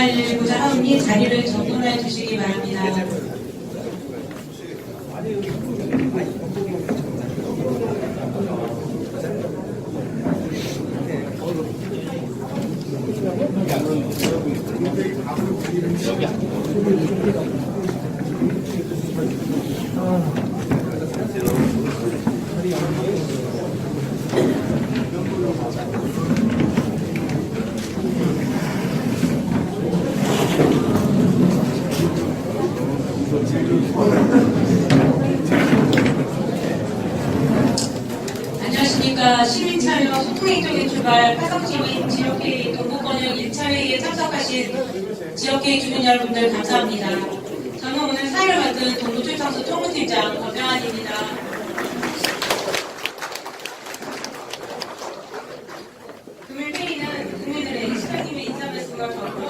말하고자 하오니 자리를 정돈해 주시기 바랍니다. 안녕하십니까. 시민참여 소통행정의 출발 화성시민 지역회의 동부번역 1차 회의에 참석하신 지역회의 주민 여러분들 감사합니다. 저는 오늘 사회를 맡은 동부출장소 총무팀장 권명환입니다. 금일 회의는 국민들의 시장님의 인사 말씀과 더불어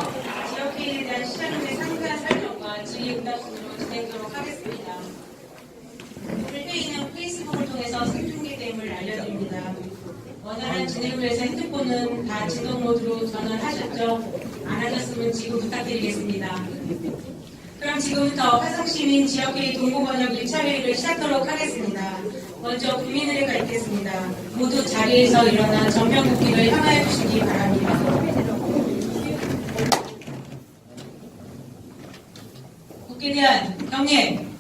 지역회의에 대한 시장님의 상세한 설명과 질의응답 순으로 진행하도록 하겠습니다. 오늘 회의는 페이스북을 통해서 생중계됨을 알려드립니다. 원활한 진행을 위해서 핸드폰은 다 지동 모드로 전환하셨죠? 안 하셨으면 지금 부탁드리겠습니다. 그럼 지금부터 화성시민 지역회의 동부번역 1차 회의를 시작하도록 하겠습니다. 먼저 국민의례가 있겠습니다. 모두 자리에서 일어나 정명국기를 향하여 주시기 바랍니다. 국기에 대한 경례.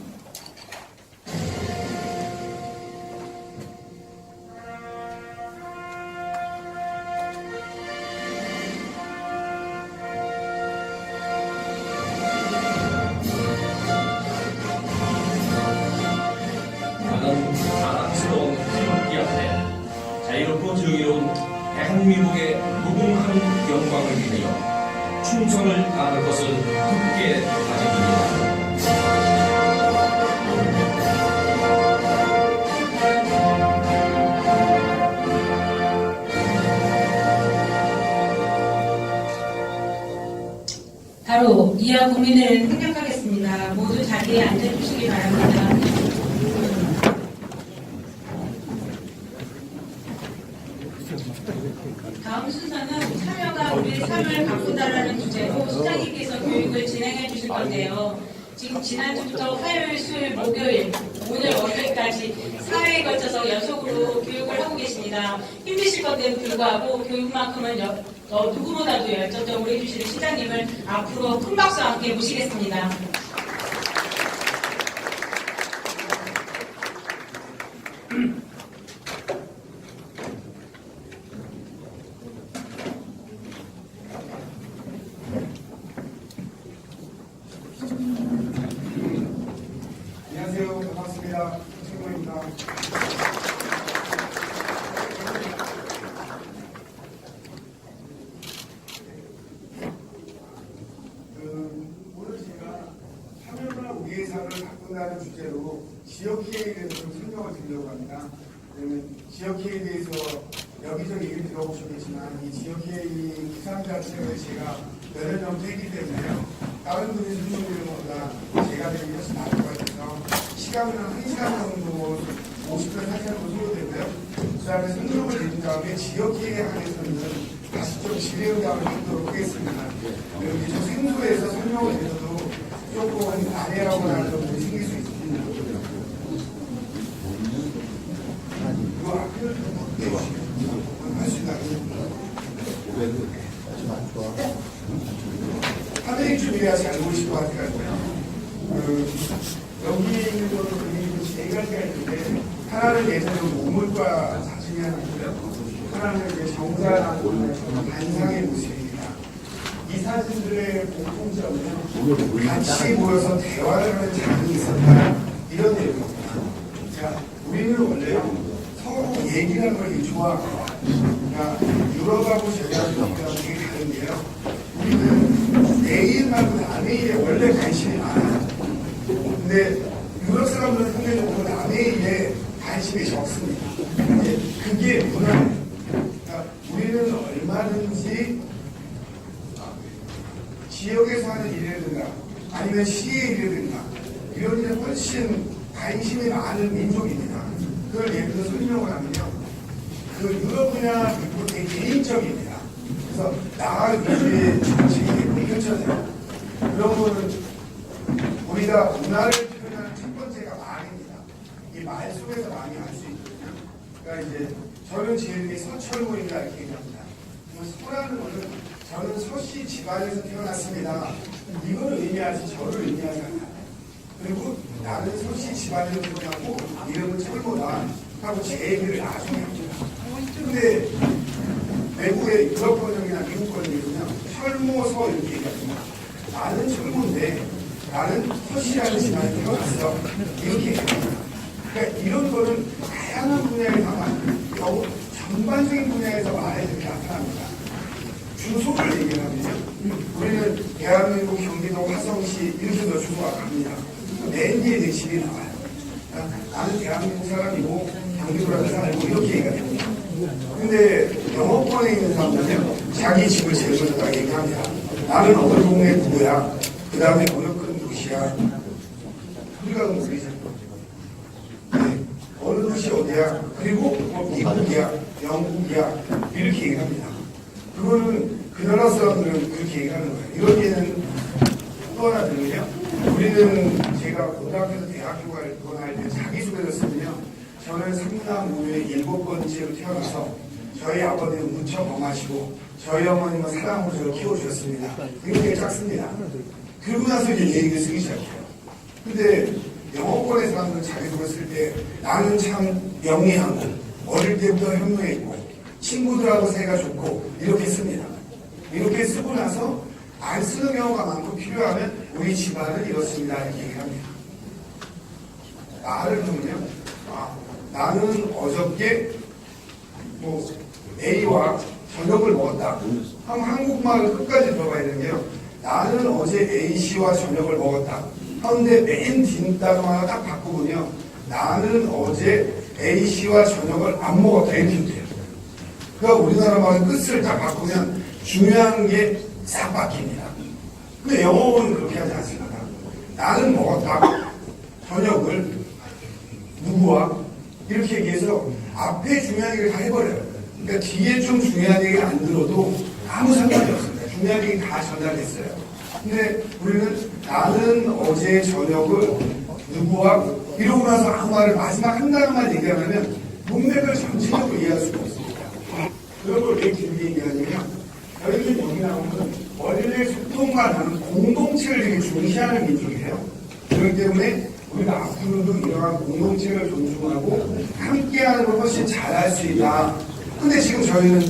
자랑스러운 기록기 앞에 자유롭고 정의로운 대한민국의 무궁한 영광을 위하여 충성을 다할 것을 굳게 다짐합니다. 바로 이하 국민을 생략하겠습니다. 모두 자리에 앉아주시기 바랍니다. 다음 순서는 참여가 우리의 삶을 바꾼다라는 주제로 시장님께서 교육을 진행해 주실 건데요. 지금 지난주부터 화요일, 수요일, 목요일, 오늘 월요일까지 4회에 걸쳐서 연속으로 교육을 하고 계십니다. 힘드실 건데도 불구하고 교육만큼은 누구보다도 열정적으로 해주시는 시장님을 앞으로 큰 박수와 함께 모시겠습니다. 안녕하세요. 반갑습니다. 최고입니다. 오늘 제가 참여가 우리의 삶을 바꾼다는 주제로 지역회의에 대해서 좀 설명을 드리려고 합니다. 그러면 지역회의에 대해서 여기저기 얘기를 들어보셨겠지만 이 지역회의 기상 자체를 제가 몇 년 정도 했기 때문에요. 다른 분이 설명드리는 것보다 제가 되게 훨씬 나을 것 같아서 시간은 1시간 정도 50분 1시간 정도 소요되고요. 그 다음에 설명을 드린 다음에 지역회의에 관해서는 다시 좀 질의응답을 드리도록 하겠습니다. 그리고 이제 좀 생소해서 설명을 드려도 조금 난해하거나 그런 부분이 생길 수 있습니다. 이거 앞을 좀 해주시면 할 수 있나요? 하늘이 준비가 잘 보이실 것 같아요. 여기 있는 거는 네 가지가 있는데, 하나는 예전에 우물과 사진이 하나 있고요. 하나는 이제 정자랑 반상의 모습입니다. 이 사진들의 공통점은 같이 모여서 대화를 하는 장이 있었다. 이런 내용입니다. 자, 우리는 원래 서로 얘기하는 걸 좋아합니다. 그러니까 유럽하고 저희하고 되게 다른데요. 우리는 내일 말고 남의 일에 원래 관심이 많아요. 근데 유럽 사람들은 상대적으로 남의 일에 관심이 적습니다. 그게 문화예요. 그러니까 우리는 얼마든지 지역에서 하는 일이라든가 아니면 시의 일이라든가 이런 일에 훨씬 관심이 많은 민족입니다. 그걸 예를 들어 설명을 하면요. 그 유럽이나 미국은 되게 개인적입니다. 그래서 그래서 나 위주의 정책이 펼쳐져요. 그런 거는 우리가 문화를 표현하는 첫 번째가 말입니다. 이 말 속에서 많이 알 수 있거든요. 그러니까 이제 저는 제 이름이 서철모입니다 이렇게 얘기합니다. 서라는 거는 저는 서씨 집안에서 태어났습니다. 이걸 의미하지 저를 의미하지 않아요. 그리고 나는 서씨 집안에서 태어나고 이름은 철모다 하고 제 얘기를 나중에 합니다. 근데 외국의 유럽 번역이나 미국 번역이면 철모서 이렇게 얘기합니다. 나는 철모인데 나는 서씨라는 집안에 태어났어. 이렇게 얘기합니다. 그러니까 이런 거는 다양한 분야에서만 전반적인 분야에서 말에 이렇게 나타납니다. 주소를 얘기하면요. 우리는 대한민국 경기도 화성시 이렇게 주소가 갑니다. 맨 뒤에 내 집이 나와요. 나는 대한민국 사람이고 경기도라는 살고 이렇게 얘기가 됩니다. 근데 영어권에 있는 사람들은 자기 집을 제일 먼저 딱 얘기합니다. 나는 어느 동네 누구야. 그 다음에 어느 큰 도시야. 우리가 모르죠. 네. 어느 도시 어디야. 그리고 미국이야. 영국이야. 이렇게 얘기합니다. 그거는 그 나라 사람들은 그렇게 얘기하는 거예요. 이런 예는 또 하나 들으면요. 우리는 제가 고등학교에서 대학교 갈 때 자기소개를 쓰면요. 저는 삼남 오녀의 7번째로 태어나서 저희 아버지는 무척 엄하시고 저희 어머님은 사랑으로 저를 키워주셨습니다. 이렇게 짝습니다. 그러고 나서 이제 얘기를 쓰기 시작해요. 근데 영어권의 사람들은 자기소개 쓸 때 나는 참 영리하고 어릴 때부터 현명했고 친구들하고 사이가 좋고 이렇게 씁니다. 이렇게 쓰고 나서 안 쓰는 경우가 많고 필요하면 우리 집안은 이렇습니다 이렇게 얘기합니다. 나를 보면 나는 어저께 A와 저녁을 먹었다. 그럼 한국말을 끝까지 들어가야 되는 게요. 나는 어제 A씨와 저녁을 먹었다. 그런데 맨 뒷단어 하나 딱 바꾸면요. 나는 어제 A씨와 저녁을 안 먹었다 이렇게 돼요. 그러니까 우리나라 말은 끝을 딱 바꾸면 중요한 게 싹 바뀝니다. 근데 영어는 그렇게 하지 않습니다. 나는 먹었다. 저녁을 누구와 이렇게 얘기해서 앞에 중요한 얘기를 다 해버려요. 그러니까 뒤에 좀 중요한 얘기를 안 들어도 아무 상관이 없습니다. 중요한 얘기 다 전달됐어요. 근데 우리는 나는 어제 저녁을 누구와 이러고 나서 아무 말을 마지막 한 단어만 얘기하면 문맥을 전체적으로 이해할 수가 없습니다. 그런 걸 왜 길게 얘기하냐면 여기 나오는 원래 소통과 나는 공동체를 되게 중시하는 민족이에요. 그렇기 때문에 우리가 앞으로도 이러한 공동체를 존중하고 함께하는 걸 훨씬 잘할 수 있다. 근데 지금 저희는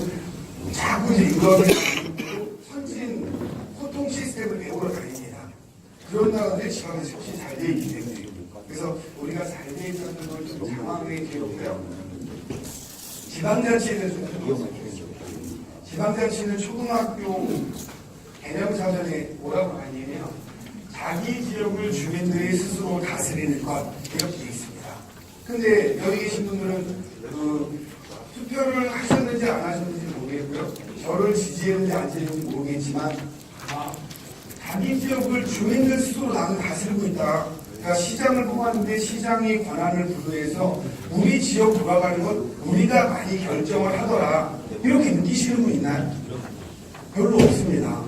자꾸 이제 유럽의 선진 소통 시스템을 배우러 다닙니다. 그런 나라들이 지방에서 훨씬 잘 돼 있기 때문에. 그래서 우리가 잘 돼 있다는 걸 좀 장황하게 기록해요. 지방자치에 대해서 좀 들어보겠습니다. 지방자치는 초등학교 개념사전에 뭐라고 하냐면 자기 지역을 주민들이 스스로 다스리는 것 이렇게 되어 있습니다. 근데 여기 계신 분들은 투표를 하셨는지 안 하셨는지 모르겠고요. 저를 지지했는지 안 지지했는지 모르겠지만 자기 지역을 주민들 스스로 나는 다스리고 있다. 그러니까 시장을 뽑았는데 시장이 권한을 부여해서 우리 지역 돌아가는 건 우리가 많이 결정을 하더라. 이렇게 느끼시는 분 있나요? 별로 없습니다.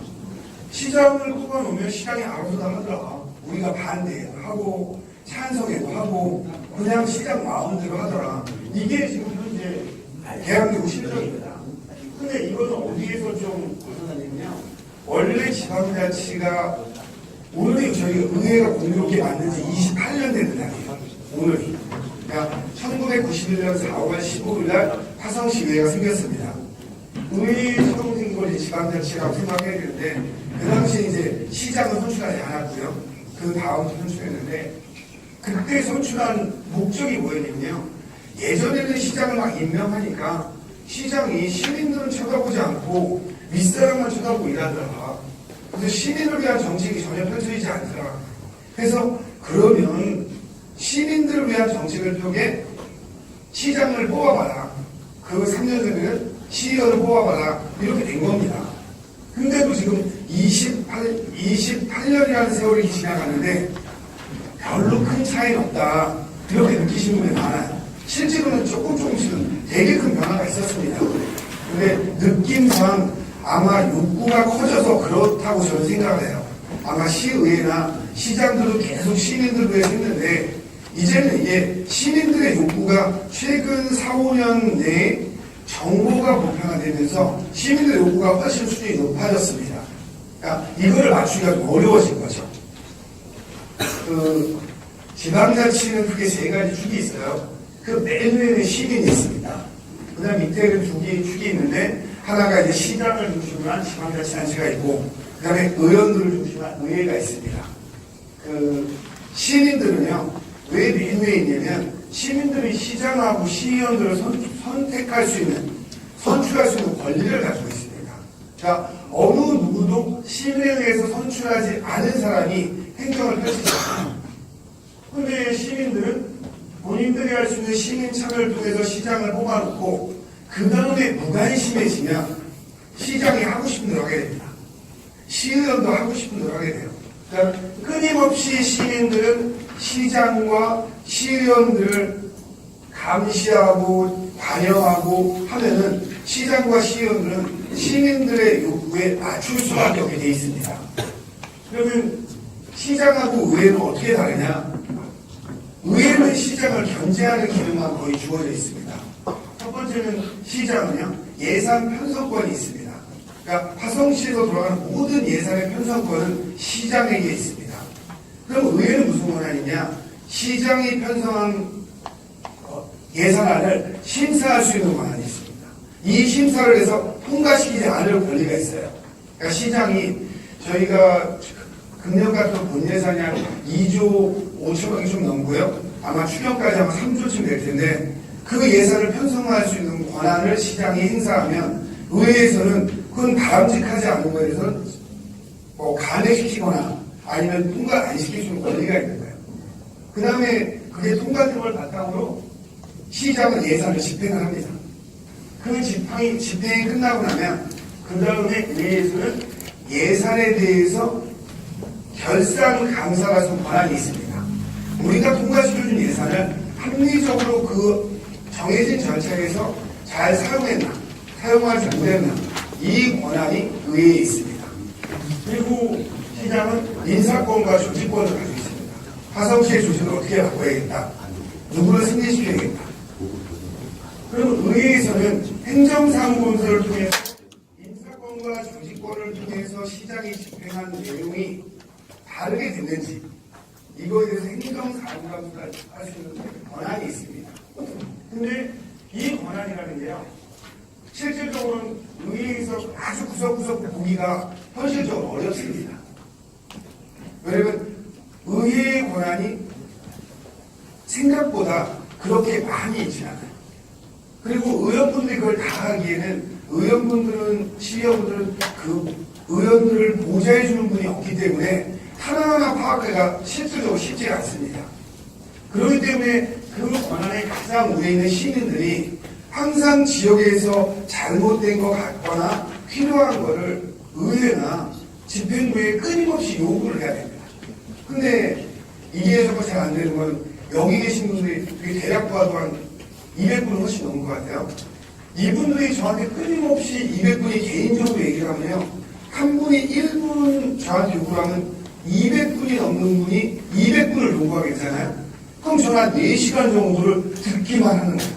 시장을 뽑아놓으면 시장이 알아서 다 하더라. 우리가 반대해도 하고 찬성해도 하고 그냥 시장 마음대로 하더라. 이게 지금 현재 대한민국 실정입니다. 근데 이거는 어디에서 좀 벗어나냐면요. 원래 지방자치가 오늘이 저희가 의회가 공교롭게 만든 지 28년 되는 날이에요. 오늘이. 그러니까 1991년 4월 15일 날 화성시의회가 생겼습니다. 의회 처음 생긴 걸 지방자치라고 생각해야 되는데 그 당시에 이제 시장은 선출하지 않았고요. 그 다음 선출했는데 그때 선출한 목적이 뭐였냐면요. 예전에는 시장을 막 임명하니까 시장이 시민들은 쳐다보지 않고 윗사람만 쳐다보고 일하더라. 그래서 시민을 위한 정책이 전혀 펼쳐지지 않더라. 그래서 그러면 시민들을 위한 정책을 펴게 시장을 뽑아봐라. 그 3년 전에는 시의원을 뽑아봐라. 이렇게 된 겁니다. 근데도 지금 28년이라는 세월이 지나가는데 별로 큰 차이는 없다. 이렇게 느끼시는 분이 많아요. 실제로는 조금씩은 되게 큰 변화가 있었습니다. 근데 느낌상 아마 욕구가 커져서 그렇다고 저는 생각을 해요. 아마 시의회나 시장들도 계속 시민들 위해 했는데 이제는 이게 시민들의 욕구가 최근 4, 5년 내에 정보가 보편화되면서 시민들의 욕구가 훨씬 수준이 높아졌습니다. 그러니까 이거를 맞추기가 좀 어려워진 거죠. 지방자치는 크게 세 가지 축이 있어요. 그 맨 위에는 시민이 있습니다. 그 다음 밑에는 두 개의 축이 있는데 하나가 이제 시장을 중심으로 한 지방자치단체가 있고 그 다음에 의원들을 중심으로 한 의회가 있습니다. 시민들은요 왜 맨 위에 있냐면 시민들이 시장하고 시의원들을 선택할 수 있는 선출할 수 있는 권리를 가지고 있습니다. 그러니까 어느 누구도 시민에 의해서 선출하지 않은 사람이 행정을 펼치지 않아요. 그런데 시민들은 본인들이 할 수 있는 시민 참여를 통해서 시장을 뽑아놓고 그 다음에 무관심해지면 시장이 하고 싶은 대로 하게 됩니다. 시의원도 하고 싶은 대로 하게 돼요. 그러니까 끊임없이 시민들은 시장과 시의원들을 감시하고 관여하고 하면은 시장과 시의원들은 시민들의 요구에 맞출 수밖에 없게 돼 있습니다. 그러면 시장하고 의회는 어떻게 다르냐? 의회는 시장을 견제하는 기능만 거의 주어져 있습니다. 첫 번째는 시장은요, 예산 편성권이 있습니다. 그러니까 화성시에서 돌아가는 모든 예산의 편성권은 시장에게 있습니다. 그럼 의회는 무슨 권한이냐? 시장이 편성한 예산안을 심사할 수 있는 권한이 있습니다. 이 심사를 해서 통과시키지 않을 권리가 있어요. 그러니까 시장이 저희가 금년 같은 본 예산이 한 2조 5천억이 좀 넘고요. 아마 추경까지 하면 3조쯤 될 텐데 그 예산을 편성할 수 있는 권한을 시장이 행사하면 의회에서는 그건 바람직하지 않은 거에 대해서는 간회시키거나 아니면 통과 안 시켜주는 권리가 있는 거예요. 그 다음에 그게 통과된 걸 바탕으로 시장은 예산을 집행을 합니다. 그 집행이 끝나고 나면 그 다음에 의회에서는 예산에 대해서 결산 감사가 좀 권한이 있습니다. 우리가 통과시켜준 예산을 합리적으로 그 정해진 절차에서 잘 사용했나, 사용하지 못했나, 이 권한이 의회에 있습니다. 그리고 시장은 인사권과 조직권을 가지고 있습니다. 화성시의 조직을 어떻게 바꿔야겠다, 누구를 승진시켜야겠다. 그리고 의회에서는 행정사무검사를 통해서 인사권과 조직권을 통해서 시장이 집행한 내용이 다르게 됐는지 이거에 대해서 행정사무감사를 할 수 있는 권한이 있습니다. 근데 이 권한이라는 게요, 실질적으로는 의회에서 아주 구석구석 보기가 현실적으로 어렵습니다. 왜냐면 의회의 권한이 생각보다 그렇게 많이 있지 않아요. 그리고 의원분들이 그걸 다 하기에는 의원분들은, 시의원분들은 그 의원들을 보좌해주는 분이 없기 때문에 하나하나 파악하기가 실질적으로 쉽지가 않습니다. 그렇기 때문에 그 권한에 가장 위에 있는 시민들이 항상 지역에서 잘못된 것 같거나 필요한 거를 의회나 집행부에 끊임없이 요구를 해야 됩니다. 근데 이게 자꾸 잘 안 되는 건 여기 계신 분들이 되게 대략 봐도 한 200분 훨씬 넘은 것 같아요. 이분들이 저한테 끊임없이 200분이 개인적으로 얘기를 하면요, 한 분이 1분 저한테 요구를 하면 200분이 넘는 분이 200분을 요구하게 되잖아요. 그럼 저는 한 4시간 정도를 듣기만 하는 거예요.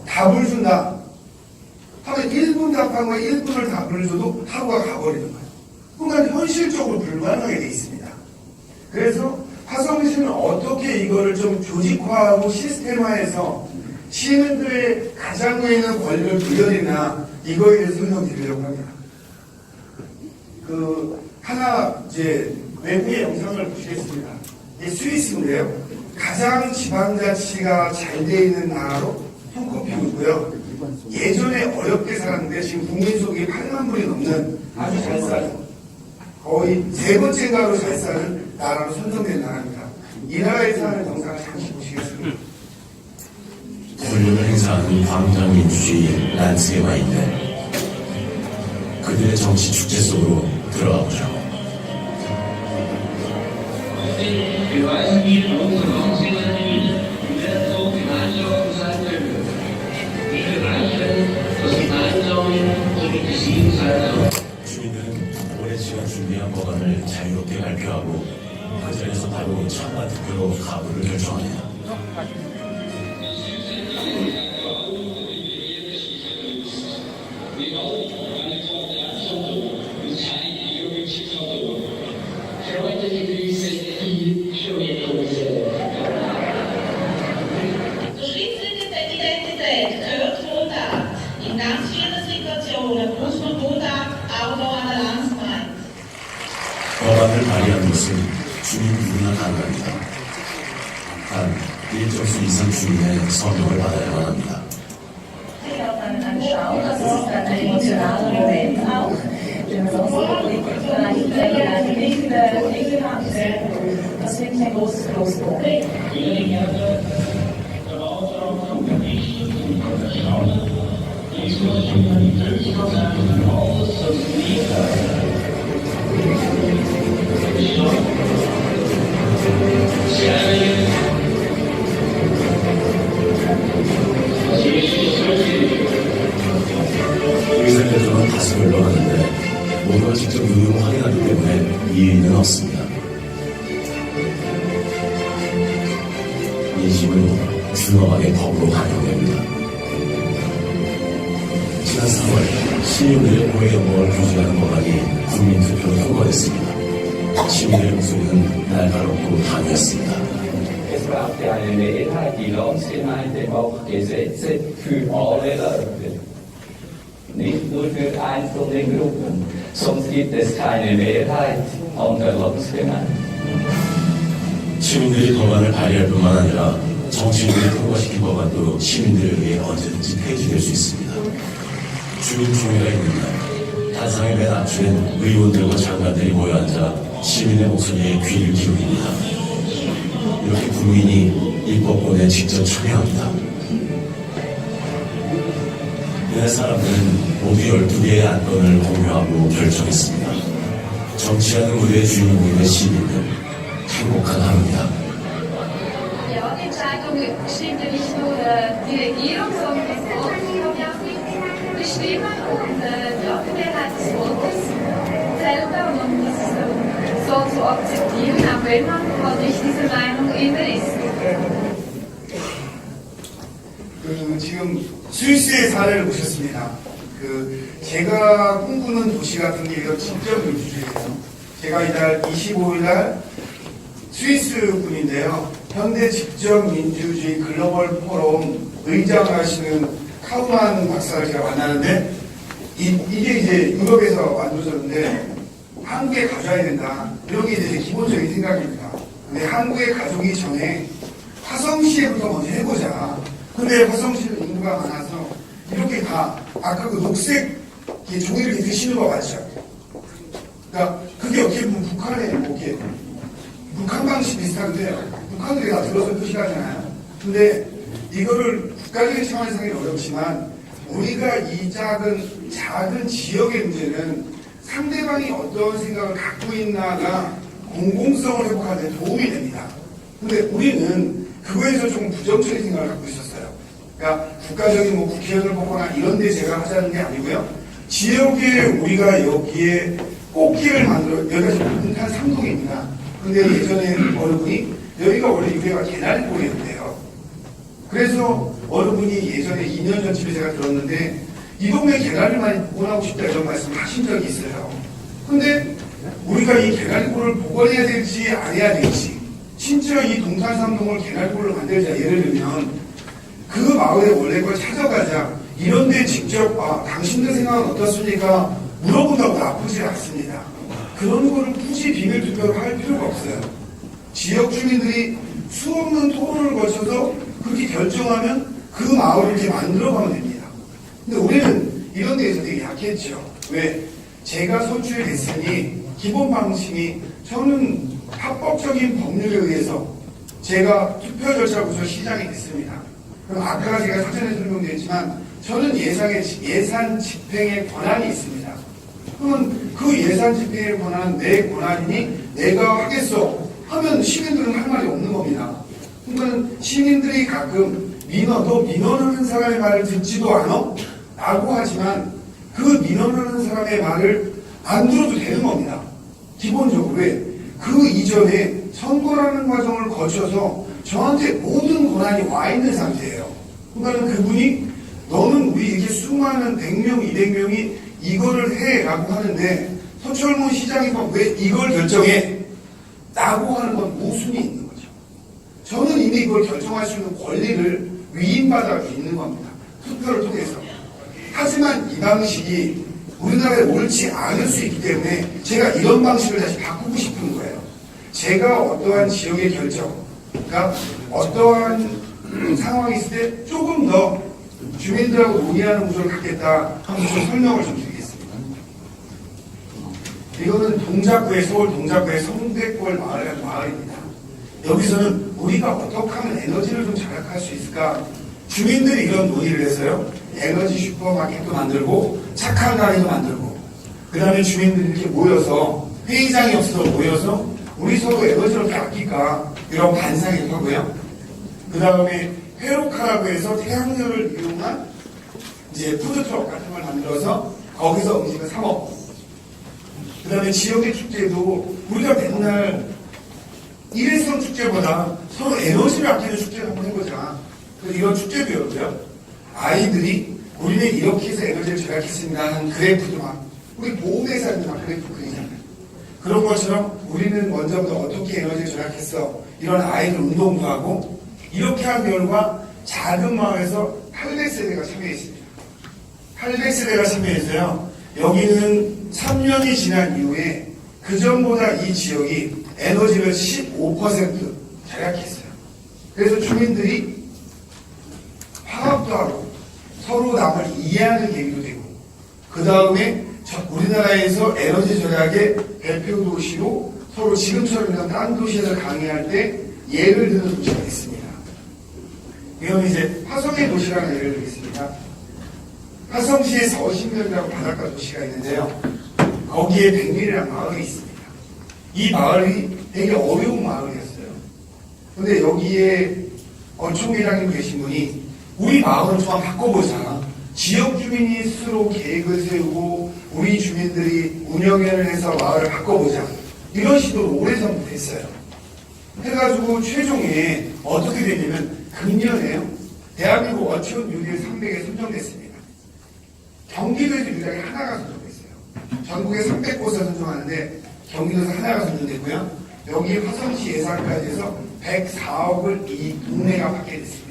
답을 준다 하면 1분 답한 거에 1분을 답을 줘도 하루가 가버리는 거예요. 그러니까 현실적으로 불가능하게 돼 있습니다. 그래서 화성시는 어떻게 이거를 좀 조직화하고 시스템화해서 시민들의 가장 위에 있는 권리를 돌려내나, 이거에 대해서 설명드리려고 합니다. 하나 이제 외부의 영상을 보시겠습니다. 이 스위스인데요, 가장 지방자치가 잘 돼 있는 나라로 손꼽히고요. 예전에 어렵게 살았는데 지금 국민소득이 8만 불이 넘는 아주 잘 사는, 거의 3번째가로 잘 사는 나라로 선정된 나라입니다. 이 나라에 사는 영상을 잠시 보시겠습니다. 권력을 행사하는 광장민주주의 란스에 있는 그들의 정치 축제 속으로 들어가 보자고. Diese Reichen, das Gemeinsame, so wie die 주민들은 오랜 시간 준비한 법안을 자유롭게 발표하고 그 자리에서 바로 찬반 투표로 가부를 결정합니다. Zur Schrittlinie der Identität gehört Wohltat. In ganz vielen Situationen muss man Wohltat auch noch an der Landsgemeinde. 법안을 발의하는 것은 주민 누구나 가능합니다. 단, 일정수 이상 주민의 서명을 받아야만 합니다. Ich habe dann anschauen, also es ist dann ein emotionaler Moment auch, wenn man sonst nicht hat. Das finde ich ein großes Pluspunkt. 의사결정은 다수 결론하는데 모두가 직접 눈으로 확인하기 때문에 이의는 없습니다. 민심은 준엄하게 법으로 반영됩니다. 지난 3월 시민들의 고해 영광을 규제하는 법안이 국민투표로 통과됐습니다. 시민의 목소리는 날카롭고 강했습니다. Es braucht ja eine Mehrheit. Die Landsgemeinde macht Gesetze für alle Leute, nicht nur für einzelne Gruppen. Sonst gibt es keine Mehrheit an der Landsgemeinde. 시민들이 법안을 발의할 뿐만 아니라 정치인들이 통과시킨 법안도 시민들에 의해 언제든지 폐지될 수 있습니다. 주민총회가 있는 날 단상에 맨 앞줄엔 의원들과 장관들이 모여앉아 시민의 목소리에 귀를 기울입니다. 이렇게 국민이 입법권에 직접 참여합니다. 이날 사람들은 모두 12개의 안건을 공유하고 결정했습니다. 정치하는 우리의 주인공인 시민들, 행복한 하루입니다. Ja, die Entscheidung bestimmte nicht nur die Regierung, sondern das Volk kann ja auch bestimmen und ja, die Mehrheit des Volkes selber und das soll so akzeptieren, auch wenn man halt nicht dieser Meinung immer ist. 지금 스위스의 사례를 보셨습니다. 제가 꿈꾸는 도시 같은 게 이거 직접 민주주의예요. 제가 이달 25일 날 스위스 분인데요. 현대 직접 민주주의 글로벌 포럼 의장하시는 카우만 박사를 제가 만나는데 이게 이제 유럽에서 만들어졌는데 한국에 가져야 된다. 이런 게 이제 제 기본적인 생각입니다. 근데 한국에 가져오기 전에 화성시에부터 먼저 해보자. 근데 화성시는 인구가 많아서 이렇게 다 아까 그 녹색 종이를 이렇게 드시는 거 맞죠? 그러니까 그게 어떻게 보면 북한의 뭐 이렇게 북한 방식 비슷한데 북한들이 다 들어서 표시하잖아요. 근데 이거를 국가적인 차원에서 하기는 어렵지만 우리가 이 작은 지역의 문제는 상대방이 어떤 생각을 갖고 있나가 공공성을 회복하는 데 도움이 됩니다. 근데 우리는 그거에서 조금 부정적인 생각을 갖고 있었어요. 그러니까 국가적인 뭐 국회의원을 뽑거나 이런 데 제가 하자는 게 아니고요. 지역에 우리가 여기에 꽃길을 만들어, 여기가 지금 문탄 3동입니다. 근데 예전에 어느 분이 여기가 원래 유래가 개나리골이었대요. 그래서 어느 분이 예전에 2년 전쯤에 제가 들었는데 이 동네 개나리를 많이 복원하고 싶다 이런 말씀을 하신 적이 있어요. 근데 우리가 이 개나리골을 복원해야 될지 안 해야 될지 진짜 이 동탄 3동을 개나리골로 만들자 예를 들면 그 마을에 원래 걸 찾아가자 이런 데 직접 당신들 생각은 어떻습니까? 물어본다고 나쁘지 않습니다. 그런 거를 굳이 비밀 투표로 할 필요가 없어요. 지역 주민들이 수없는 토론을 거쳐서 그렇게 결정하면 그 마을을 이렇게 만들어가면 됩니다. 근데 우리는 이런 데에서 되게 약했죠. 왜? 제가 선출이 됐으니 기본 방침이 저는 합법적인 법률에 의해서 제가 투표 절차를 거쳐 시장이 됐습니다. 그럼 아까 제가 사전에 설명드렸지만 저는 예산 집행의 권한이 있습니다. 그러면 그 예산 집행의 권한은 내 권한이니 내가 하겠어 하면 시민들은 할 말이 없는 겁니다. 그러니까 시민들이 가끔 너 민원하는 사람의 말을 듣지도 않아? 라고 하지만 그 민원하는 사람의 말을 안 들어도 되는 겁니다. 기본적으로. 왜? 그 이전에 선거라는 과정을 거쳐서 저한테 모든 권한이 와 있는 상태예요. 그러니까 그분이 너는 우리 이렇게 수많은 100명, 200명이 이거를 해 라고 하는데 서철문 시장이 왜 이걸 결정해? 라고 하는 건 모순이 있는 거죠. 저는 이미 그걸 결정할 수 있는 권리를 위임받아 있는 겁니다. 투표를 통해서. 하지만 이 방식이 우리나라에 옳지 않을 수 있기 때문에 제가 이런 방식을 다시 바꾸고 싶은 거예요. 제가 어떠한 지역의 결정, 그러니까 어떠한 상황이 있을 때 조금 더 주민들하고 논의하는 구조를 갖겠다 하면서 좀 설명을 좀 드리겠습니다. 이거는 동작구의 서울 동작구의 성백골 마을입니다. 여기서는 우리가 어떻게 하면 에너지를 좀 절약할 수 있을까? 주민들이 이런 논의를 해서요. 에너지 슈퍼마켓도 만들고 착한 가게도 만들고 그 다음에 주민들이 이렇게 모여서 회의장이 없어서 모여서 우리 서로 에너지를 어떻게 아낄까 이런 반상회도 하고요. 그 다음에 회로카라고 해서 태양열을 이용한 이제 푸드트럭 같은 걸 만들어서 거기서 음식을 사 먹고 그 다음에 지역의 축제도 우리가 맨날 일회성 축제보다 서로 에너지를 아끼는 축제를 한번 해보자. 이런 축제도 열고요. 아이들이 우리는 이렇게 해서 에너지를 절약했습니다 하는 그래프도 막 우리 보험회사도 막 그래프 그리잖아요. 그런 것처럼 우리는 먼저부터 어떻게 에너지를 절약했어 이런 아이들 운동도 하고 이렇게 한 결과 작은 마을에서 800세대가 참여했습니다. 800세대가 참여해서요. 여기는 3년이 지난 이후에 그전보다 이 지역이 에너지를 15% 절약했어요. 그래서 주민들이 화합도 하고 서로 남을 이해하는 계기도 되고 그 다음에 우리나라에서 에너지 절약의 대표 도시로 서로 지금처럼 이런 다른 도시에서 강의할 때 예를 드는 도시가 있습니다. 이건 이제 화성의 도시라는 예를 들겠습니다. 화성시에 서신면이라고 바닷가 도시가 있는데요. 거기에 백밀이라는 마을이 있습니다. 이 마을이 되게 어려운 마을이었어요. 근데 여기에 어촌회장님 계신 분이 우리 마을을 좀 바꿔보자. 지역 주민이 스스로 계획을 세우고 우리 주민들이 운영을 해서 마을을 바꿔보자. 이런 시도를 오래전부터 했어요. 해가지고 최종에 어떻게 되냐면 금년에요. 대한민국 어촌 유일 300에 선정됐습니다. 경기도에서 유일하게 하나가 선정됐어요. 전국에 300곳을 선정하는데 경기도에서 하나가 선정됐고요. 여기 화성시 예산까지 해서 104억을 이 동네가 받게 됐습니다.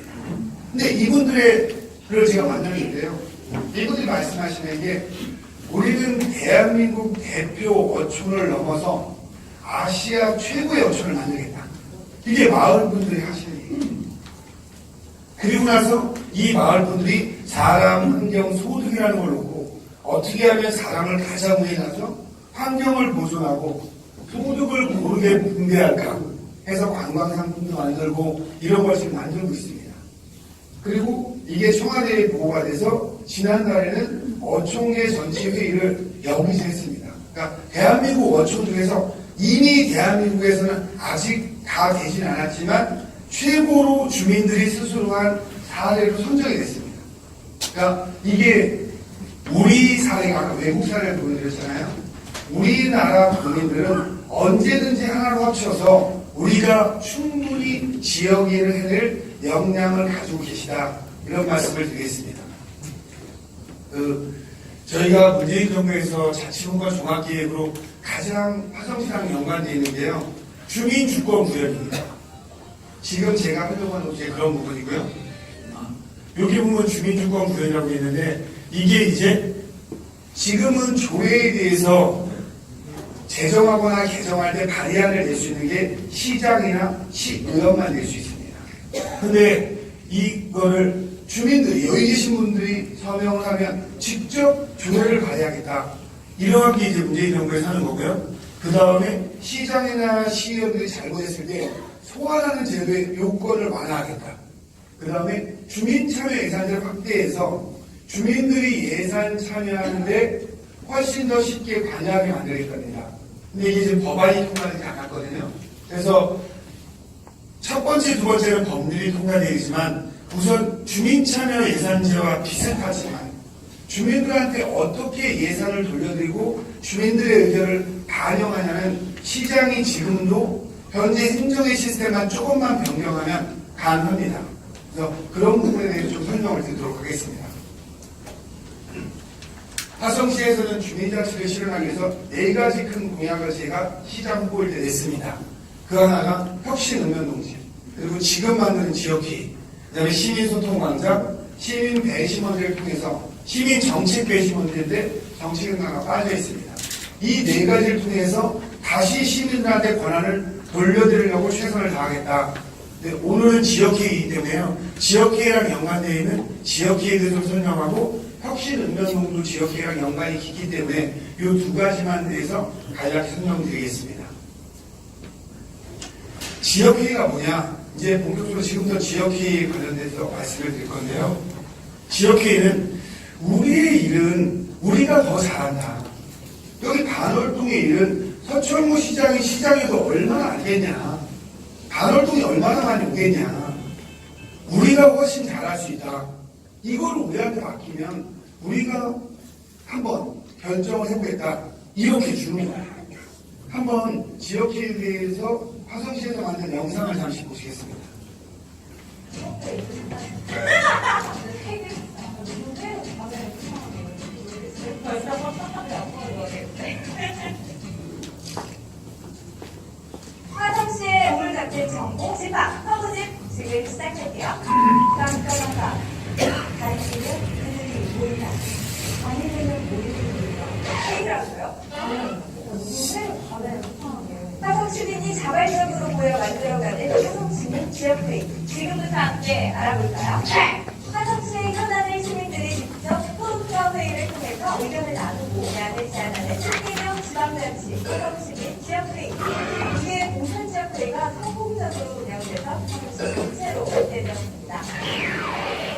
근데 이분들을 제가 만났는데요. 이분들이 말씀하시는 게 우리는 대한민국 대표 어촌을 넘어서 아시아 최고의 어촌을 만들겠다. 이게 마을 분들이 하시는 얘기예요. 그리고 나서 이 마을 분들이 사람, 환경, 소득이라는 걸 놓고 어떻게 하면 사람을 가장으로 나서 환경을 보존하고 소득을 고르게 분배할까 해서 관광상품도 만들고 이런 걸 지금 만들고 있습니다. 그리고 이게 청와대에 보고가 돼서 지난달에는 어촌계 전체 회의를 여기서 했습니다. 그러니까 대한민국 어촌 중에서 이미 대한민국에서는 아직 다 되진 않았지만 최고로 주민들이 스스로 한 사례로 선정이 됐습니다. 그러니까 이게 우리 사례가 아까 외국 사례를 보여드렸잖아요. 우리나라 국민들은 언제든지 하나로 합쳐서 우리가 충분히 지역 일을 해낼 역량을 가지고 계시다. 이런 말씀을 드리겠습니다. 저희가 문재인 정부에서 자치본과 종합기획으로 가장 화성시랑 연관되어 있는데요. 주민주권구역입니다. 지금 제가 활동하는 곳이 그런 부분이고요. 여기 보면 주민주권구역이라고 있는데 이게 이제 지금은 조례에 대해서 제정하거나 개정할 때 발의안을 낼 수 있는 게 시장이나 시의원만 낼 수 있습니다. 근데 이거를 주민들이 여기 계신 분들이 서명을 하면 직접 조례를 발의하겠다. 이러한 게 이제 문재인 정부에서 하는 거고요. 그 다음에 시장이나 시의원들이 잘못했을 때 소환하는 제도의 요건을 완화하겠다. 그 다음에 주민 참여 예산을 확대해서 주민들이 예산 참여하는데 훨씬 더 쉽게 관여하게 만들겠답니다. 근데 이게 지금 법안이 통과되지 않았거든요. 그래서 첫 번째, 두 번째는 법률이 통과되어 있지만 우선 주민참여 예산제와 비슷하지만 주민들한테 어떻게 예산을 돌려드리고 주민들의 의견을 반영하냐는 시장이 지금도 현재 행정의 시스템만 조금만 변경하면 가능합니다. 그래서 그런 부분에 대해서 좀 설명을 드리도록 하겠습니다. 화성시에서는 주민자치를 실현하기 위해서 4가지 큰 공약을 제가 시장 후보일 때 냈습니다. 그 하나가 혁신읍면동지, 그리고 지금 만드는 지역회의, 그 다음에 시민소통광장, 시민 배심원들을 통해서 시민 정책 배심원들인데 정책은 하나 빠져 있습니다. 이 4가지를 통해서 다시 시민들한테 권한을 돌려드리려고 최선을 다하겠다. 근데 오늘은 지역회의이기 때문에요. 지역회의랑 연관되어 있는 지역회의에 대해서 설명하고 혁신읍면동도 지역회의랑 연관이 깊기 때문에 이 2가지만 대해서 간략히 설명드리겠습니다. 지역회의가 뭐냐? 이제 본격적으로 지금부터 지역회의에 관련돼서 말씀을 드릴 건데요. 지역회의는 우리의 일은 우리가 더 잘한다. 여기 반월동의 일은 서철무 시장이 시장에도 얼마나 알겠냐. 반월동이 얼마나 많이 오겠냐. 우리가 훨씬 잘할 수 있다. 이걸 우리한테 맡기면 우리가 한번 결정을 해보겠다. 이렇게 주는 거야. 한번 지역회의에 대해서 화성시에서 만든 영상을 잠시 보시겠습니다. 화성시의 오물잡기 전공 집합 서부집 지금 시작할게요. 깜깜하다. 가르치는 그들이 모이다. 아니면 모이는 회의라고요? 화성 시민이 자발적으로 모여 만들어가는 화성 시민 지역회의. 지금부터 함께 알아볼까요? 네. 화성시의 현안을 시민들이 직접 토론과 회의를 통해서 의견을 나누고 대안을 제안하는 최대형 지방자치 화성 시민 지역회의. 이게 공산지역회의가 성공적으로 운영돼서 화성시 전체로 확대되었습니다.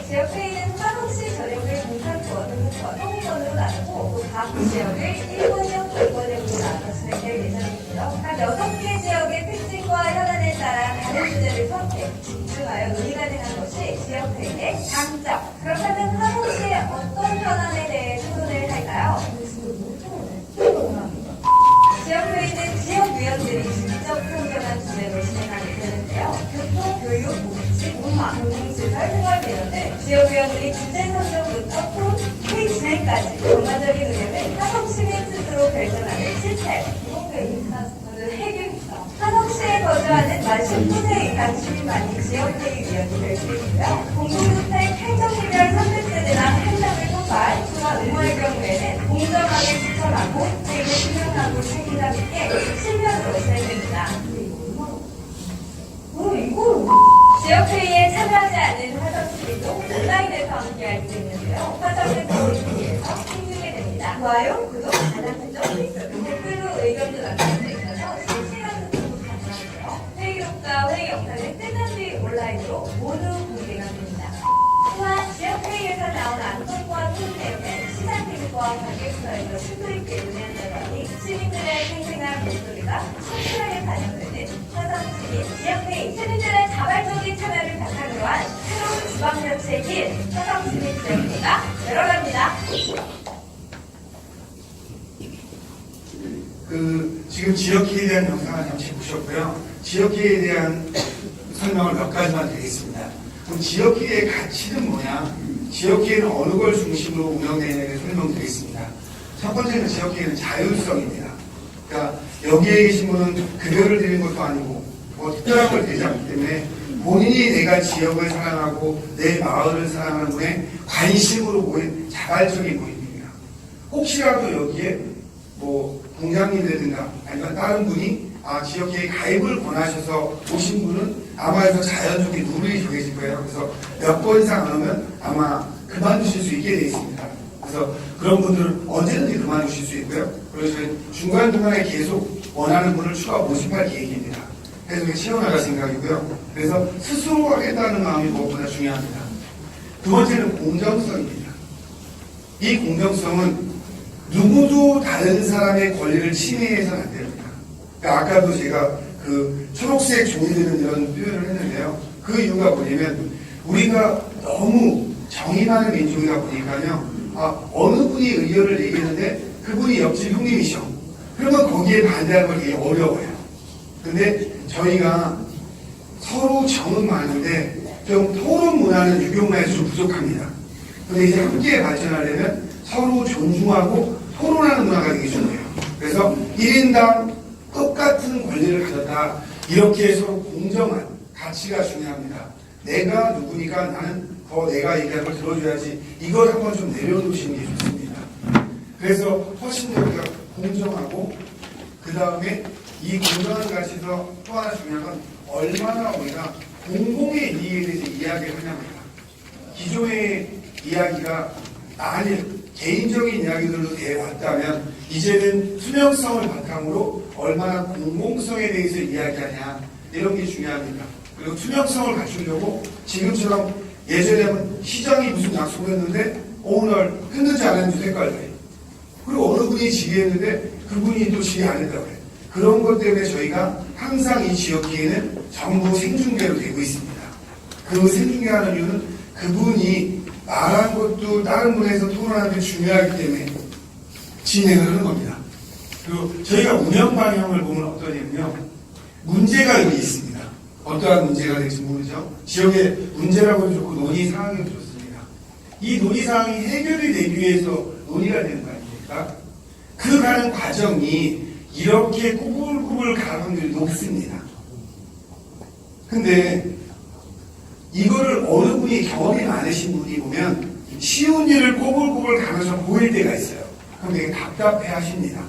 지역회의는 화성시 전역을 공산권, 서구권으로 나누고 각 지역을 1권역, 2권역으로 나눠 진행될 예정이고요. 각 6개 지역의 특징과 현안에 따라 다른 주제를 선택, 집중하여 논의 가능한 것이 지역회의의 장점. 그렇다면 화성시의 어떤 현안에 대해 토론을 할까요? 지역회의는 지역위원들이 직접 선정한 주제로 진행하게 되는데요. 교통, 교육, 복지, 문화, 공공시설, 생활비원 등 지역위원들이 주제 선정부터 토론, 회의 진행까지 전반적인 의견을 화성시민 스스로 결정하는 시스템. 저는 해결입니다. 화성시에 거주하는 만 19세 이상 시민만이 지역회의위원이 될 수 있고요. 공동주택 행정시설 300세대당 1명을 선발, 중앙 의무의 경우에는 공정하게 추천하고 회의를 신명하고 책임감 있게 실명으로 진행됩니다. 지역회의에 참여하지 않는 화성시민도 온라인에서 함께할 수 있는데요. 화성을 보이기위해서 힘들게 됩니다. 좋아요, 구독, 알람 설정, 댓글로 의견도 남길 수 있어서 실시간 소통도 가능하고요. 회의록과 회의 영상은 끝난 뒤 온라인으로 모두 공개가 됩니다. 또한 지역회의에서 나온 안건과 토론 내용은 시장팀과 관계부서에서 심도 있게 논의한다더니 시민들의 생생한 목소리가 성실하게 반영되는 화성시민 지역회의. 시민들의 자발적인 참여를 바탕으로 한 새로운 지방자치의 길, 화성시민 지역회의가 열어갑니다. 지금 지역회의에 대한 영상을 잠시 보셨고요. 지역회의에 대한 설명을 몇 가지만 드리겠습니다. 그럼 지역회의의 가치는 뭐냐? 지역회의는 어느 걸 중심으로 운영되느냐를 설명드리겠습니다. 첫 번째는 지역회의는 자율성입니다. 그러니까 여기에 계신 분은 급여를 드리는 것도 아니고 특별한 걸 드리지 않기 때문에 본인이 내가 지역을 사랑하고 내 마을을 사랑하는 분의 관심으로 모인 자발적인 모임입니다. 혹시라도 여기에 공장님이라든가 아니면 다른 분이 지역회의 가입을 권하셔서 오신 분은 아마 여기서 자연스럽게 룰이 정해질 거예요. 그래서 몇 번 이상 안 오면 아마 그만두실 수 있게 되어 있습니다. 그래서 그런 분들은 언제든지 그만두실 수 있고요. 그리고 저희 중간중간에 계속 원하는 분을 추가 모집할 계획입니다. 그래서 채워나갈 생각이고요. 그래서 스스로 하겠다는 마음이 무엇보다 중요합니다. 두 번째는 공정성입니다. 이 공정성은 누구도 다른 사람의 권리를 침해해서는 안 됩니다. 그러니까 아까도 제가 초록색 종이되는 이런 표현을 했는데요. 그 이유가 뭐냐면 우리가 너무 정의 많은 민족이다 보니까요. 어느 분이 의견을 내기는데 그분이 옆집 형님이셔. 그러면 거기에 반대하는 게 어려워요. 근데 저희가 서로 정은 많은데 좀 토론 문화는 유교문화에서 좀 부족합니다. 근데 이제 함께 발전하려면 서로 존중하고 토론하는 문화가 되게 중요해요. 그래서 1인당 똑같은 권리를 가졌다. 이렇게 서로 공정한 가치가 중요합니다. 내가 누구니까 나는 더 내가 얘기하는 걸 들어줘야지. 이걸 한번 좀 내려놓으시는 게 좋습니다. 그래서 훨씬 더 우리가 공정하고 그 다음에 이 공정한 가치에서 또 하나 중요한 건 얼마나 우리가 공공의 이익에 대해서 이야기를 하냐입니다. 기존의 이야기가 만일 개인적인 이야기들로 되어왔다면 이제는 투명성을 바탕으로 얼마나 공공성에 대해서 이야기하냐 이런 게 중요합니다. 그리고 투명성을 갖추려고 지금처럼 예전에는 시장이 무슨 약속을 했는데 오늘 했는지 안 했는지 헷갈려요. 그리고 어느 분이 지휘했는데 그분이 또 지휘 안 했다고 해요. 그런 것 때문에 저희가 항상 이 지역기회는 전부 생중계로 되고 있습니다. 그 생중계하는 이유는 그분이 말한 것도 다른 분에서 토론하는 게 중요하기 때문에 진행을 하는 겁니다. 그리고 저희가 운영 방향을 보면 어떠냐면요. 문제가 여기 있습니다. 어떠한 문제가 될지 모르죠. 지역의 문제라고 해도 좋고 논의 사항이 좋습니다. 이 논의 사항이 해결이 되기 위해서 논의가 되는 거 아닙니까? 그 가는 과정이 이렇게 꾸불꾸불 가는 확률이 높습니다. 근데 이거를 어느 분이 경험이 많으신 분이 보면 쉬운 일을 꼬불꼬불 가면서 보일 때가 있어요. 그럼 되게 답답해 하십니다.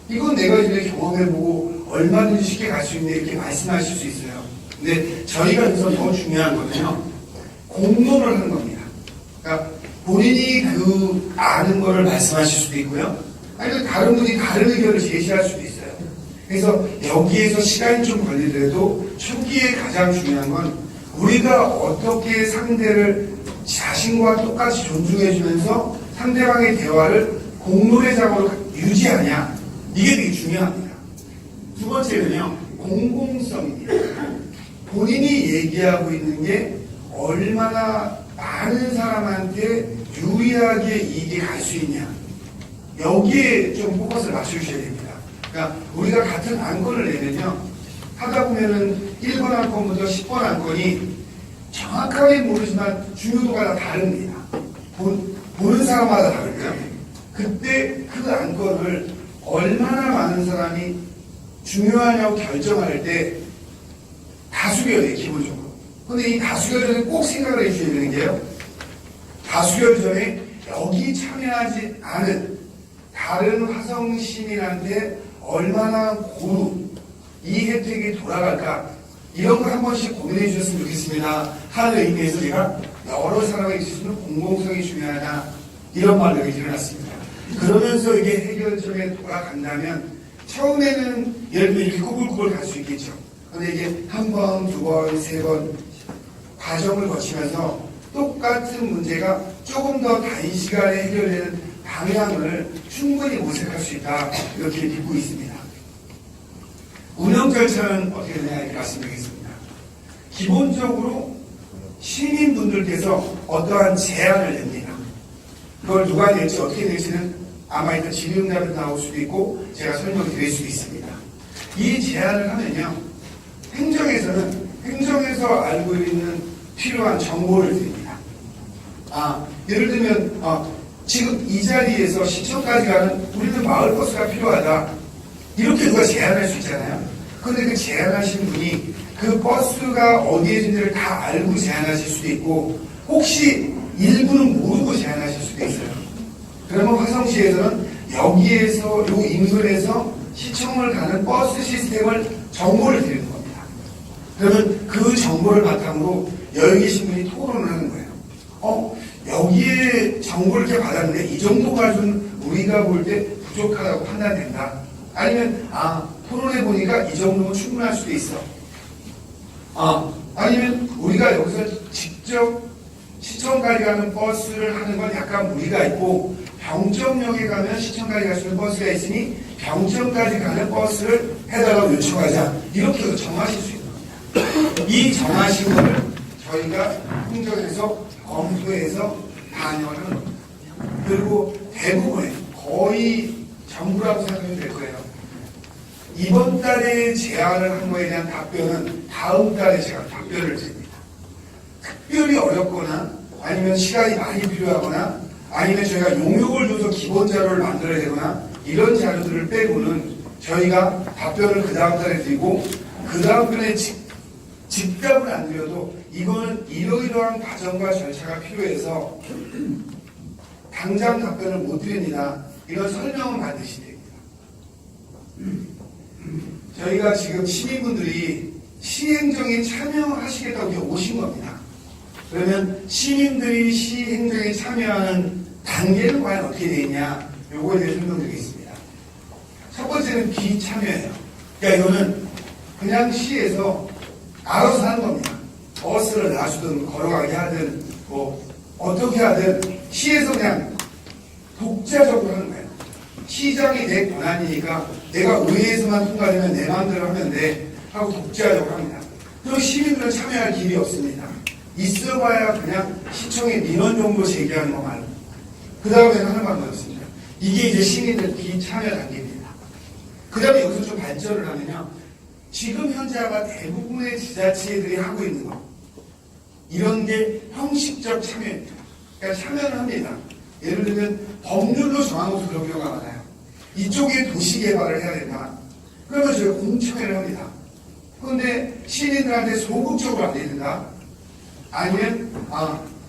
이건 내가 이제 경험해보고 얼마든지 쉽게 갈 수 있는데 이렇게 말씀하실 수 있어요. 근데 저희가 여기서 더 중요한 거는요. 공론을 하는 겁니다. 그러니까 본인이 그 아는 거를 말씀하실 수도 있고요. 아니면 다른 분이 다른 의견을 제시할 수도 있어요. 그래서 여기에서 시간이 좀 걸리더라도 초기에 가장 중요한 건 우리가 어떻게 상대를 자신과 똑같이 존중해주면서 상대방의 대화를 공론의 장으로 유지하냐. 이게 되게 중요합니다. 두 번째는요. 공공성입니다. 본인이 얘기하고 있는 게 얼마나 많은 사람한테 유리하게 이익이 갈 수 있냐. 여기에 좀 포커스를 맞춰주셔야 됩니다. 그러니까 우리가 같은 안건을 내면요. 하다 보면은 1번 안건부터 10번 안건이 정확하게 모르지만 중요도가 다 다릅니다. 보는 사람마다 다르고요. 그때 그 안건을 얼마나 많은 사람이 중요하냐고 결정할 때 다수결이에요, 기본적으로. 근데 이 다수결 전에 꼭 생각을 해주셔야 되는 게요. 다수결 전에 여기 참여하지 않은 다른 화성 시민한테 얼마나 고루 이 혜택이 돌아갈까 이런 걸 한 번씩 고민해 주셨으면 좋겠습니다 하는 의미에서 제가 여러 사람에게 있어서는 공공성이 중요하다 이런 말로 일어났습니다. 그러면서 이게 해결점에 돌아간다면 처음에는 예를 들면 이렇게 꾸불꾸불 갈 수 있겠죠. 근데 이게 한 번, 두 번, 세 번 과정을 거치면서 똑같은 문제가 조금 더 단시간에 해결되는 방향을 충분히 모색할 수 있다 이렇게 믿고 있습니다. 운영 절차는 어떻게 되냐 이렇게 말씀드리겠습니다. 기본적으로 시민분들께서 어떠한 제안을 냅니다. 그걸 누가 낼지 어떻게 낼지는 아마 일단 질의응답에서 나올 수도 있고 제가 설명드릴 수도 있습니다. 이 제안을 하면요. 행정에서 알고 있는 필요한 정보를 드립니다. 예를 들면 지금 이 자리에서 시청까지 가는 우리는 마을버스가 필요하다. 이렇게 누가 제안할 수 있잖아요. 그런데 그 제안하신 분이 그 버스가 어디에 있는지를 다 알고 제안하실 수도 있고 혹시 일부는 모르고 제안하실 수도 있어요. 그러면 화성시에서는 여기에서 요 인근에서 시청을 가는 버스 시스템을 정보를 드리는 겁니다. 그러면 그 정보를 바탕으로 여기 계신 분이 토론을 하는 거예요. 여기에 정보를 이렇게 받았는데 이 정도가 좀 우리가 볼 때 부족하다고 판단된다. 아니면 토론해 보니까 이 정도면 충분할 수도 있어. 아니면 우리가 여기서 직접 시청까지 가는 버스를 하는 건 약간 무리가 있고 병점역에 가면 시청까지 갈 수 있는 버스가 있으니 병점까지 가는 버스를 해달라고 요청하자. 이렇게 해서 정하실 수 있는 겁니다. 이 정하신 거를 저희가 행정에서 검토해서 반영을 하는 겁니다. 그리고 대부분의 거의 전부라고 생각하면 될 거예요. 이번 달에 제안을 한 거에 대한 답변은 다음 달에 제가 답변을 드립니다. 특별히 어렵거나 아니면 시간이 많이 필요하거나 아니면 저희가 용역을 줘서 기본 자료를 만들어야 되거나 이런 자료들을 빼고는 저희가 답변을 그 다음 달에 드리고 그 다음 편에 직답을 안 드려도 이거는 이러이러한 과정과 절차가 필요해서 당장 답변을 못 드립니다. 이런 설명은 반드시 됩니다. 저희가 지금 시민분들이 시행정에 참여하시겠다고 오신 겁니다. 그러면 시민들이 시행정에 참여하는 단계는 과연 어떻게 되어 있냐, 요거에 대해 설명드리겠습니다. 첫 번째는 비참여예요. 그러니까 이거는 그냥 시에서 알아서 하는 겁니다. 버스를 놔주든 걸어가게 하든 뭐 어떻게 하든 시에서 그냥 독자적으로 하는 거예요. 시장이 내 권한이니까 내가 의회에서만 통과되면 내 마음대로 하면 돼 하고 독자적으로 합니다. 그럼 시민들은 참여할 길이 없습니다. 있어봐야 그냥 시청에 민원 정도 제기하는 거 말고 그 다음에는 하는 방법이 없습니다. 이게 이제 시민들 비참여 단계입니다. 그 다음에 여기서 좀 발전을 하면요, 지금 현재가 대부분의 지자체들이 하고 있는 거, 이런 게 형식적 참여입니다. 그러니까 참여를 합니다. 예를 들면 법률로 정한 것도 그런 경우가 많아요. 이쪽에 도시개발을 해야 된다. 그러면 저희가 공청회를 합니다. 그런데 시민들한테 소극적으로 안 된다. 아니면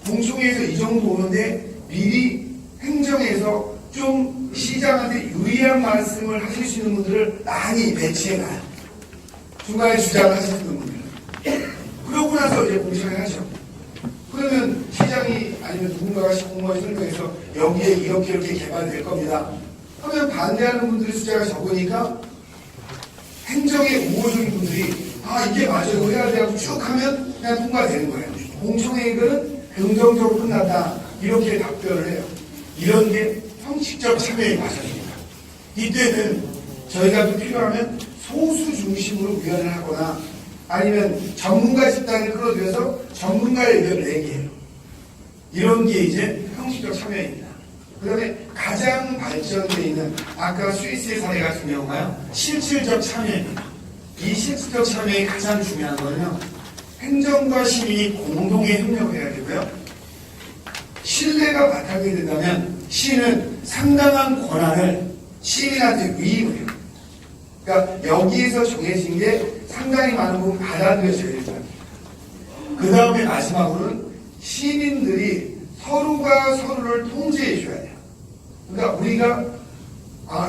공청회에서 이 정도 오는데 미리 행정에서 좀 시장한테 유리한 말씀을 하실 수 있는 분들을 많이 배치해놔요. 중간에 주장을 하실 수 있는 분들. 그러고 나서 이제 공청회를 하죠. 그러면 시장이 아니면 누군가가 공무원이 설명해서 여기에 이렇게 개발될 겁니다. 그러면 반대하는 분들의 숫자가 적으니까 행정의 우호적인 분들이 이게 맞아요, 해야 돼하고 쭉 하면 그냥 통과되는 거예요. 공청회의는 긍정적으로 끝났다, 이렇게 답변을 해요. 이런 게 형식적 참여의 과정입니다. 이때는 저희가 또 필요하면 소수 중심으로 위원을 하거나 아니면 전문가 집단을 끌어들여서 전문가의 의견을 내게 해요. 이런 게 이제 형식적 참여입니다. 그 다음에 가장 발전되어 있는 아까 스위스의 사례 같은 경우가요, 실질적 참여입니다. 이 실질적 참여의 가장 중요한 거는요, 행정과 시민이 공동의 협력을 해야 되고요, 신뢰가 바탕이 된다면 시는 상당한 권한을 시민한테 위임을 해요. 그러니까 여기에서 정해진 게 상당히 많은 부분 받아들여져야 된다. 그 다음에 마지막으로는 시민들이 서로가 서로를 통제해 줘야 돼요. 그러니까 우리가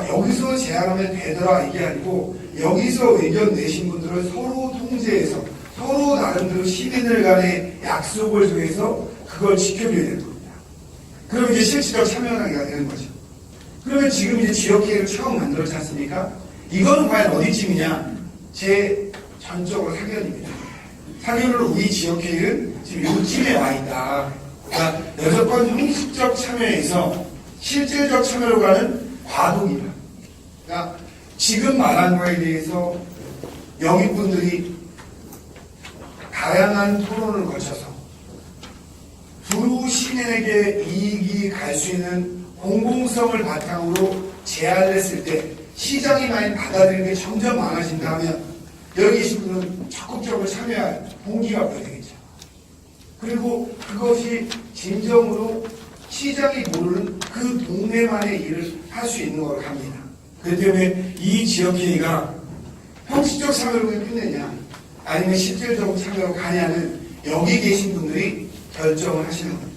여기서 제안하면 되더라 이게 아니고 여기서 의견 내신 분들을 서로 통제해서 서로 나름대로 시민들 간의 약속을 통해서 그걸 지켜줘야 되는 겁니다. 그럼 이제 실질적 참여하기가 되는 거죠. 그러면 지금 이제 지역회의를 처음 만들었지 않습니까? 이거는 과연 어디쯤이냐? 제 전적으로 사견입니다. 사견으로 우리 지역회의는 지금 요쯤에 와 있다. 그러니까 여태껏 형식적 참여에서 실질적 참여로 가는 과도기다. 그러니까 지금 말한 거에 대해서 영입분들이 다양한 토론을 거쳐서 두루 시민에게 이익이 갈 수 있는 공공성을 바탕으로 제안을 했을 때 시장이 많이 받아들이는 게 점점 많아진다 하면 여기 계신 분은 적극적으로 참여할 동기가 보여야 되겠죠. 그리고 그것이 진정으로 시장이 모르는 그 동네만의 일을 할 수 있는 걸로 갑니다. 그렇기 때문에 이 지역회의가 형식적 참여로 끝내냐 아니면 실질적으로 참여로 가냐는 여기 계신 분들이 결정을 하시는 겁니다.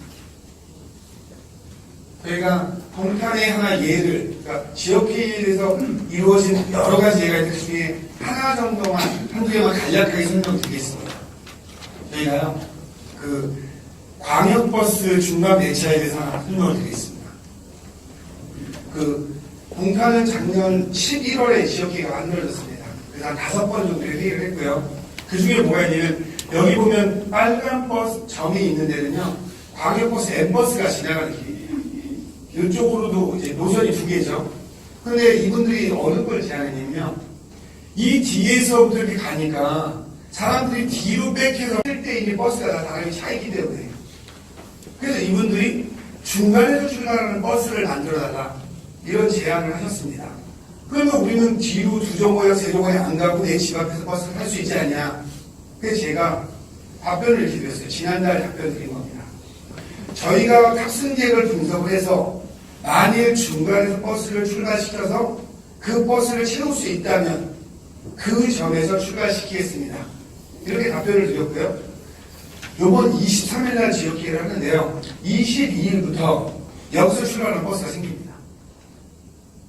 저희가 동탄의 하나 예를, 그러니까 지역회의에 대해서 이루어진 여러 가지 예가 있는 그 중에 하나 정도만, 한두 개만 간략하게 설명드리겠습니다. 저희가요, 광역버스 중간 배차에 대해서 하나 설명을 드리겠습니다. 동탄은 작년 11월에 지역회의가 만들어졌습니다. 그래서 한 5번 정도의 회의를 했고요. 그 중에 뭐가 있냐면, 여기 보면 빨간 버스 점이 있는 데는요, 광역버스 M버스가 지나가는 길이에요. 이쪽으로도 이제 노선이 2개죠. 그런데 이분들이 어느 걸 제안했냐면요, 이 뒤에서부터 이렇게 가니까 사람들이 뒤로 백해서 할 때 이미 버스가 다 다른 차 있기 때문에. 그래서 이분들이 중간에서 출발하는 버스를 만들어달라 이런 제안을 하셨습니다. 그러면 우리는 뒤로 2정거장, 3정거장 안 가고 내 집 앞에서 버스를 탈 수 있지 않냐. 그래서 제가 답변을 이렇게 드렸어요. 지난달 답변 드린 겁니다. 저희가 탑승객을 분석을 해서 만일 중간에서 버스를 출발시켜서 그 버스를 채울 수 있다면 그 점에서 출발시키겠습니다. 이렇게 답변을 드렸고요. 이번 23일날 지역기회를 하는데요. 22일부터 여기서 출발하는 버스가 생깁니다.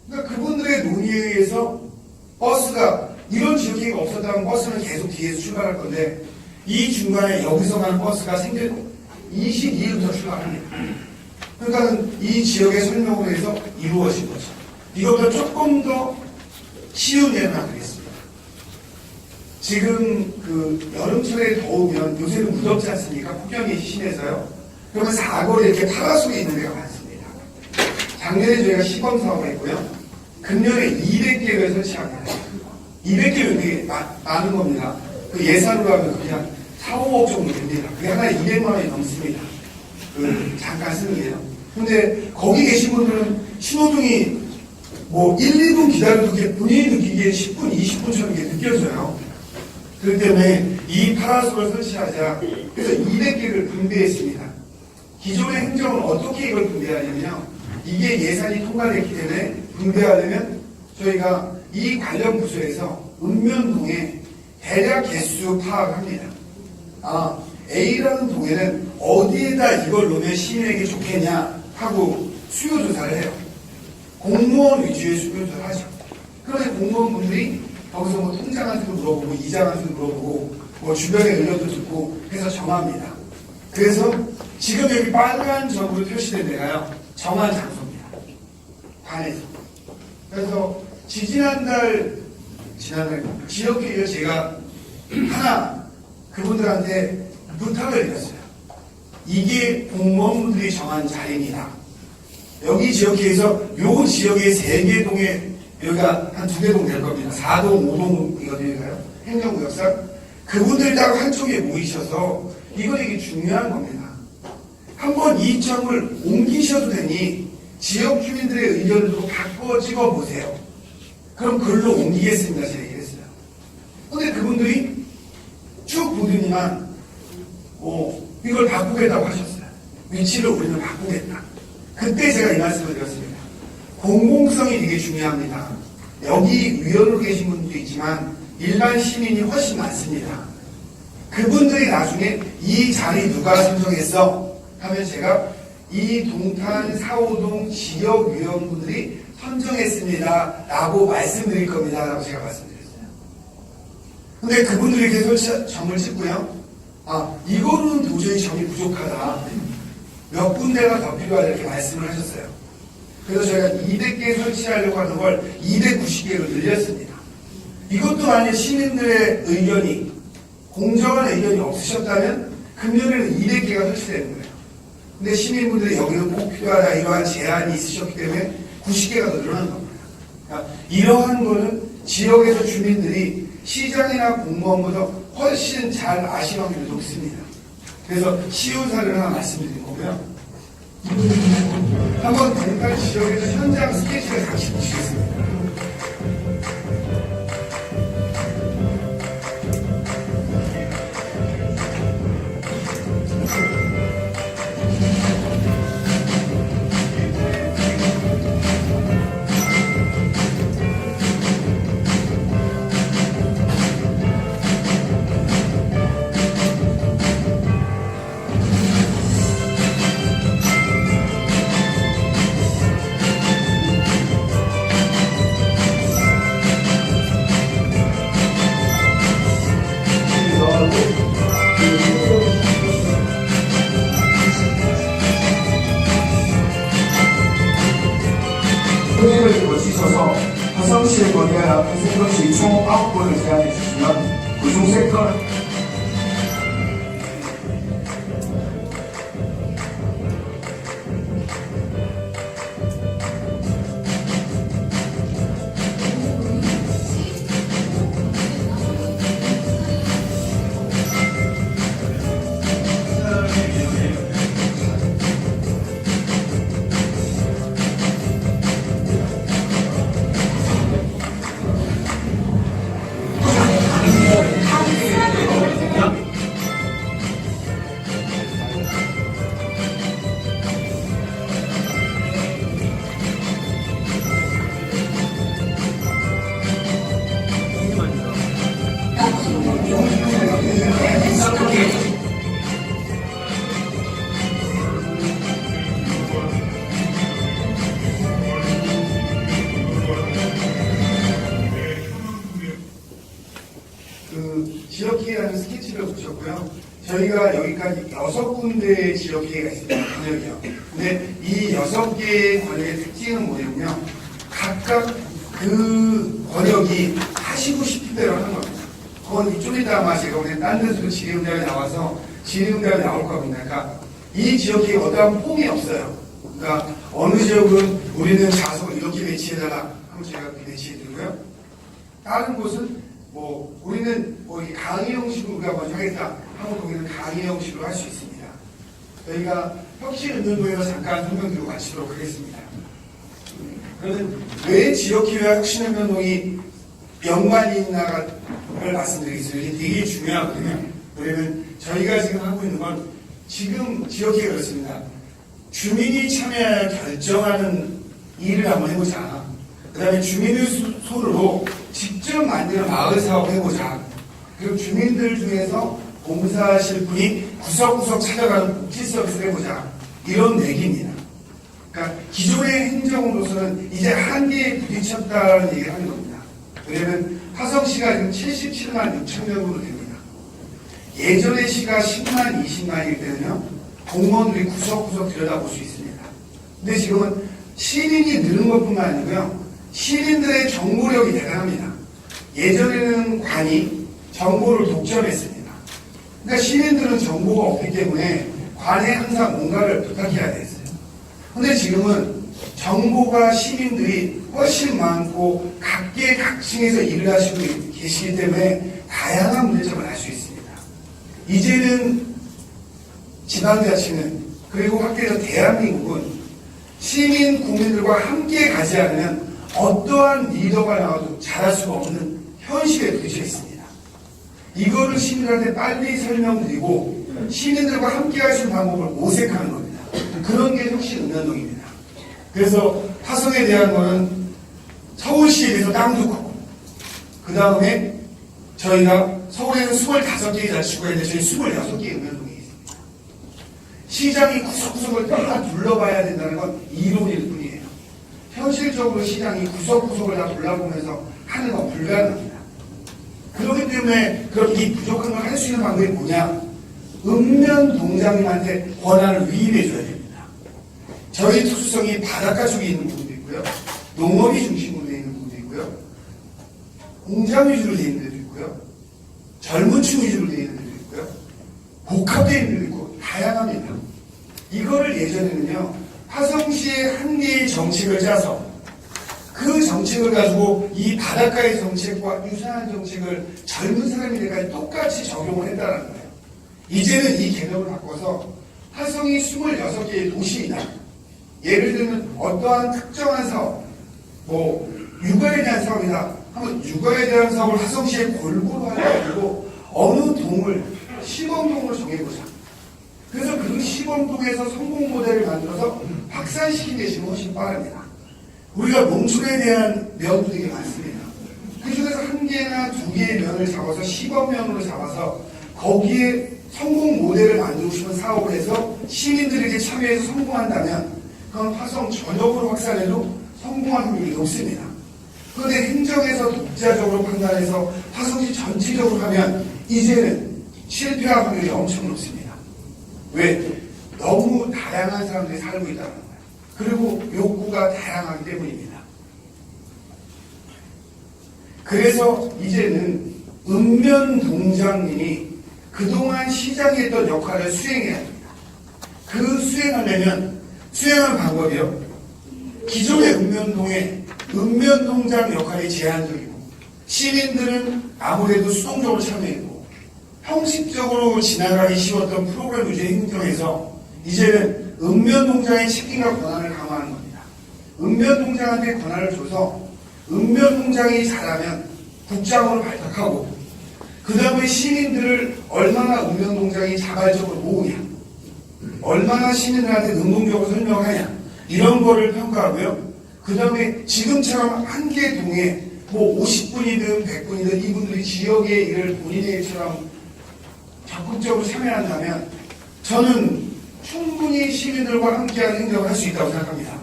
그러니까 그분들의 논의에 의해서 버스가 이런 지역기회가 없었다면 버스는 계속 뒤에서 출발할 건데 이 중간에 여기서 가는 버스가 생기고 22일부터 출발합니다. 그러니까 이 지역의 설명으로 해서 이루어진 거죠. 이것보다 조금 더 쉬운 예를 하나 드리겠습니다. 지금 그 여름철에 더우면 요새는 무덥지 않습니까? 폭염이 심해서요. 그러면 사거리에 이렇게 파라솔이 있는 데가 많습니다. 작년에 저희가 시범 사업을 했고요. 금년에 200개를 설치합니다. 200개면 되게 많은 겁니다. 그 예산으로 하면 그냥 4, 5억 정도 됩니다. 그게 하나에 200만 원이 넘습니다. 그 잠깐 쓰는 게요. 근데 거기 계신 분들은 신호등이 뭐 1, 2분 기다려도 본인이 느끼기에 10분, 20분처럼 이게 느껴져요. 그렇기 때문에 이 파라솔을 설치하자. 그래서 200개를 분배했습니다. 기존의 행정은 어떻게 이걸 분배하냐면요. 이게 예산이 통과됐기 때문에 분배하려면 저희가 이 관련 부서에서 읍면동에 대략 개수 파악합니다. A라는 동에는 어디에다 이걸 놓으면 시민에게 좋겠냐 하고 수요 조사를 해요. 공무원 위주의 수요 조사를 하죠. 그런데 공무원분들이 거기서 뭐 통장한테도 물어보고 이장한테도 물어보고 뭐 주변의 의견도 듣고 해서 정합니다. 그래서 지금 여기 빨간 점으로 표시된 데가요. 정한 장소입니다. 관에서. 그래서 지난달 지역회의에 제가 하나 그분들한테 부탁을 드렸어요. 이게 공무원분들이 정한 자리입니다. 여기 지역회에서 요 지역의 3개 동에 여기가 한 2개 동 될 겁니다. 4동, 5동이거든요. 행정구역상. 그분들 다 한쪽에 모이셔서 이게 중요한 겁니다. 한번 이 점을 옮기셔도 되니 지역 주민들의 의견을 바꿔 찍어 보세요. 그럼 글로 옮기겠습니다. 제가 얘기했어요. 근데 그분들이 쭉 보더니만 이걸 바꾸겠다고 하셨어요. 위치를 우리는 바꾸겠다. 그때 제가 이 말씀을 드렸습니다. 공공성이 되게 중요합니다. 여기 위원으로 계신 분도 있지만 일반 시민이 훨씬 많습니다. 그분들이 나중에 이 자리 누가 선정했어? 하면 제가 이 동탄 4, 5동 지역위원분들이 선정했습니다. 라고 말씀드릴 겁니다. 라고 제가 말씀드렸어요. 근데 그분들이 이렇게 점을 찍고요. 이거는 도저히 점이 부족하다. 몇 군데가 더 필요하다 이렇게 말씀을 하셨어요. 그래서 저희가 200개 설치하려고 하는 걸 290개로 늘렸습니다. 이것도 만약 시민들의 의견이 공정한 의견이 없으셨다면 금년에는 200개가 설치되는 거예요. 근데 시민분들이 여기는 꼭 필요하다 이러한 제안이 있으셨기 때문에 90개가 더 늘어난 겁니다. 그러니까 이러한 거는 지역에서 주민들이 시장이나 공무원보다 훨씬 잘 아실 확률이 높습니다. 그래서 쉬운 사례를 하나 말씀드린 거고요. 한번 동탄 지역에서 현장 스케치를 같이 보시겠습니다. 프로젝트를 거치셔서 화성시의 거리가 발생 것이 총 9건을 제안해 주시면 그중 3건 있고요. 저희가 여기까지 6군데의 지역회의가 있습니다. 권역이요. 근데 이 6개의 권역의 특징은 뭐냐면요. 각각 그 권역이 하시고 싶은 대로 하는 겁니다. 그건 좀 이따 아마 제가 오늘 딴 데서도 질의응답이 나와서 질의응답이 나올 겁니다. 그러니까 이 지역회의 어떠한 폼이 없어요. 그러니까 어느 지역은 우리는 좌석을 이렇게 배치해달라 하면 제가 그렇게 배치해드리고요. 다른 곳은 뭐 우리는 뭐 강의 형식으로 우리가 먼저 하겠다 하면 거기는 강의 형식으로 할 수 있습니다. 저희가 혁신운동회에서 잠깐 설명드리고 마치도록 하겠습니다. 그러면 왜 지역회의와 혁신운동이 연관이 있나를 말씀드리겠습니다. 이게 되게 중요하거든요. 왜냐면 저희가 지금 하고 있는 건 지금 지역회의가 그렇습니다. 주민이 참여하여 결정하는 일을 한번 해보자. 그 다음에 주민을 손으로 직접 만드는 마을 사업을 해보자. 그리고 주민들 중에서 봉사하실 분이 구석구석 찾아가는 복지 서비스를 해보자. 이런 얘기입니다. 그러니까 기존의 행정으로서는 이제 한계에 부딪혔다는 얘기를 하는 겁니다. 왜냐하면 화성시가 지금 77만 6천 명으로 됩니다. 예전의 시가 10만, 20만일 때는요, 공무원들이 구석구석 들여다볼 수 있습니다. 근데 지금은 시민이 늘은 것뿐만 아니고요, 시민들의 정보력이 대단합니다. 예전에는 관이 정보를 독점했습니다. 그러니까 시민들은 정보가 없기 때문에 관에 항상 뭔가를 부탁해야 됐어요. 근데 지금은 정보가 시민들이 훨씬 많고 각계각층에서 일을 하시고 계시기 때문에 다양한 문제점을 알 수 있습니다. 이제는 지방자치는 그리고 확대해서 대한민국은 시민 국민들과 함께 가지 않으면 어떠한 리더가 나와도 잘할 수가 없는 현실에 부딪혀 있습니다. 이거를 시민들한테 빨리 설명드리고 시민들과 함께 할 수 있는 방법을 모색하는 겁니다. 그런 게 혁신운동입니다. 그래서 화성에 대한 거는 서울시에 비해서 땅도 크고, 그 다음에 저희가 서울에는 25개의 자치구가 있는데 저희 26개의 응연동이 있습니다. 시장이 구석구석을 다 둘러봐야 된다는 건 이론일 뿐이에요. 현실적으로 시장이 구석구석을 다 둘러보면서 하는 건 불가능합니다. 그렇기 때문에 그럼 이 부족한 걸 할 수 있는 방법이 뭐냐? 읍면동장님한테 권한을 위임해 줘야 됩니다. 저희 특수성이 바닷가 쪽에 있는 부분도 있고요, 농업이 중심으로 되어 있는 부분도 있고요, 공장 위주로 되어 있는 데도 있고요, 젊은 층 위주로 되어 있는 데도 있고요, 복합되어 있는 데도 있고 다양합니다. 이거를 예전에는요, 화성시의 한 개의 정책을 짜서 그 정책을 가지고 이 바닷가의 정책과 유사한 정책을 젊은 사람들까지 똑같이 적용을 했다는 거예요. 이제는 이 개념을 바꿔서 화성이 26개의 도시이다. 예를 들면 어떠한 특정한 사업, 뭐 육아에 대한 사업이다 하면 육아에 대한 사업을 화성시에 골고루 하려고 어느 동을 시범동으로 정해보자. 그래서 그 시범동에서 성공 모델을 만들어서 확산시키는 게 지금 훨씬 빠릅니다. 우리가 농촌에 대한 면도 되게 많습니다. 그 중에서 한 개나 두 개의 면을 잡아서 시범면으로 잡아서 거기에 성공 모델을 만들고 싶은 사업을 해서 시민들에게 참여해서 성공한다면 그건 화성 전역으로 확산해도 성공할 확률이 높습니다. 그런데 행정에서 독자적으로 판단해서 화성시 전체적으로 하면 이제는 실패할 확률이 엄청 높습니다. 왜? 너무 다양한 사람들이 살고 있다는 거예요. 그리고 욕구가 다양하기 때문입니다. 그래서 이제는 읍면동장님이 그동안 시장에 했던 역할을 수행해야 합니다. 그 수행하려면 수행하는 방법이요, 기존의 읍면동장 역할이 제한적이고 시민들은 아무래도 수동적으로 참여했고 형식적으로 지나가기 쉬웠던 프로그램 위주의 행정에서 이제는 읍면동장의 책임과 권한을 강화하는 겁니다. 읍면동장한테 권한을 줘서 읍면동장이 잘하면 국장으로 발탁하고 그 다음에 시민들을 얼마나 읍면동장이 자발적으로 모으냐, 얼마나 시민들한테 능동적으로 설명하냐, 이런 거를 평가하고요. 그 다음에 지금처럼 한 개 동에 뭐 50분이든 100분이든 이분들이 지역의 일을 본인의 일처럼 적극적으로 참여한다면 저는 충분히 시민들과 함께하는 행정을 할 수 있다고 생각합니다.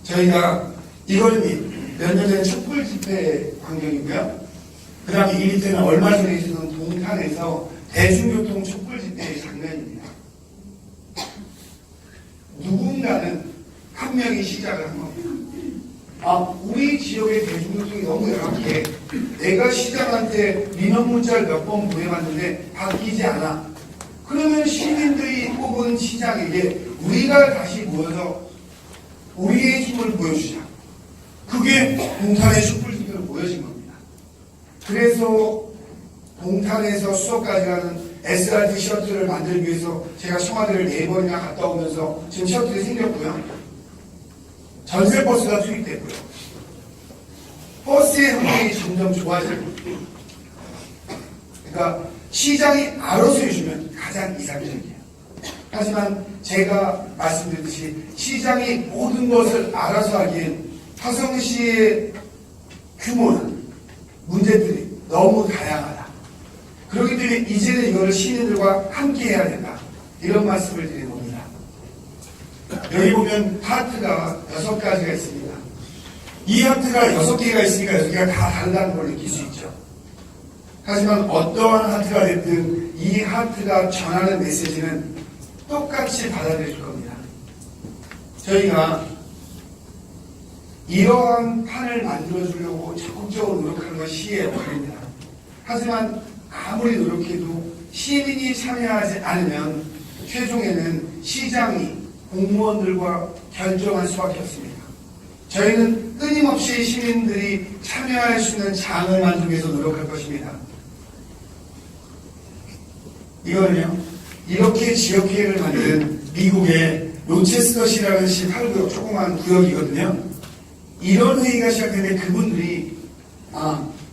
저희가 이거는 몇 년 전에 촛불 집회 광경이고요. 그 다음에 이때는 얼마 전에 있었던 동탄에서 대중교통 촛불 집회의 장면입니다. 누군가는 한 명이 시작을 한 겁니다. 우리 지역의 대중교통이 너무 열악해. 내가 시장한테 민원 문자를 몇 번 보내봤는데 바뀌지 않아. 그러면 시민들이 뽑은 시장에게 우리가 다시 모여서 우리의 힘을 보여주자. 그게 동탄의 촛불 집회로 모여진 겁니다. 그래서 동탄에서 수서까지 가는 SRT 셔틀을 만들기 위해서 제가 청와대를 4번이나 갔다 오면서 지금 셔틀이 생겼고요. 전세버스가 투입됐고요. 버스의 성능이 점점 좋아지고, 그러니까 시장이 알아서 해주면 가장 이상적이에요. 하지만 제가 말씀드렸듯이 시장이 모든 것을 알아서 하기엔 화성시의 규모는 문제들이 너무 다양하다. 그렇기 때문에 이제는 이거를 시민들과 함께 해야 된다. 이런 말씀을 드리는 겁니다. 여기 보면 하트가 6가지가 있습니다. 이 하트가 6개가 있으니까 6개가 다 다르다는 걸 느낄 수 있죠. 하지만 어떠한 하트가 됐든 이 하트가 전하는 메시지는 똑같이 받아들일 겁니다. 저희가 이러한 판을 만들어주려고 적극적으로 노력하는 것이 시의 역할입니다. 하지만 아무리 노력해도 시민이 참여하지 않으면 최종에는 시장이 공무원들과 결정할 수밖에 없습니다. 저희는 끊임없이 시민들이 참여할 수 있는 장을 만들기 위해서 노력할 것입니다. 이거는요, 이렇게 지역계획을 만든 미국의 로체스터시라는 18구역 조그만 구역이거든요. 이런 회의가 시작되는데 그분들이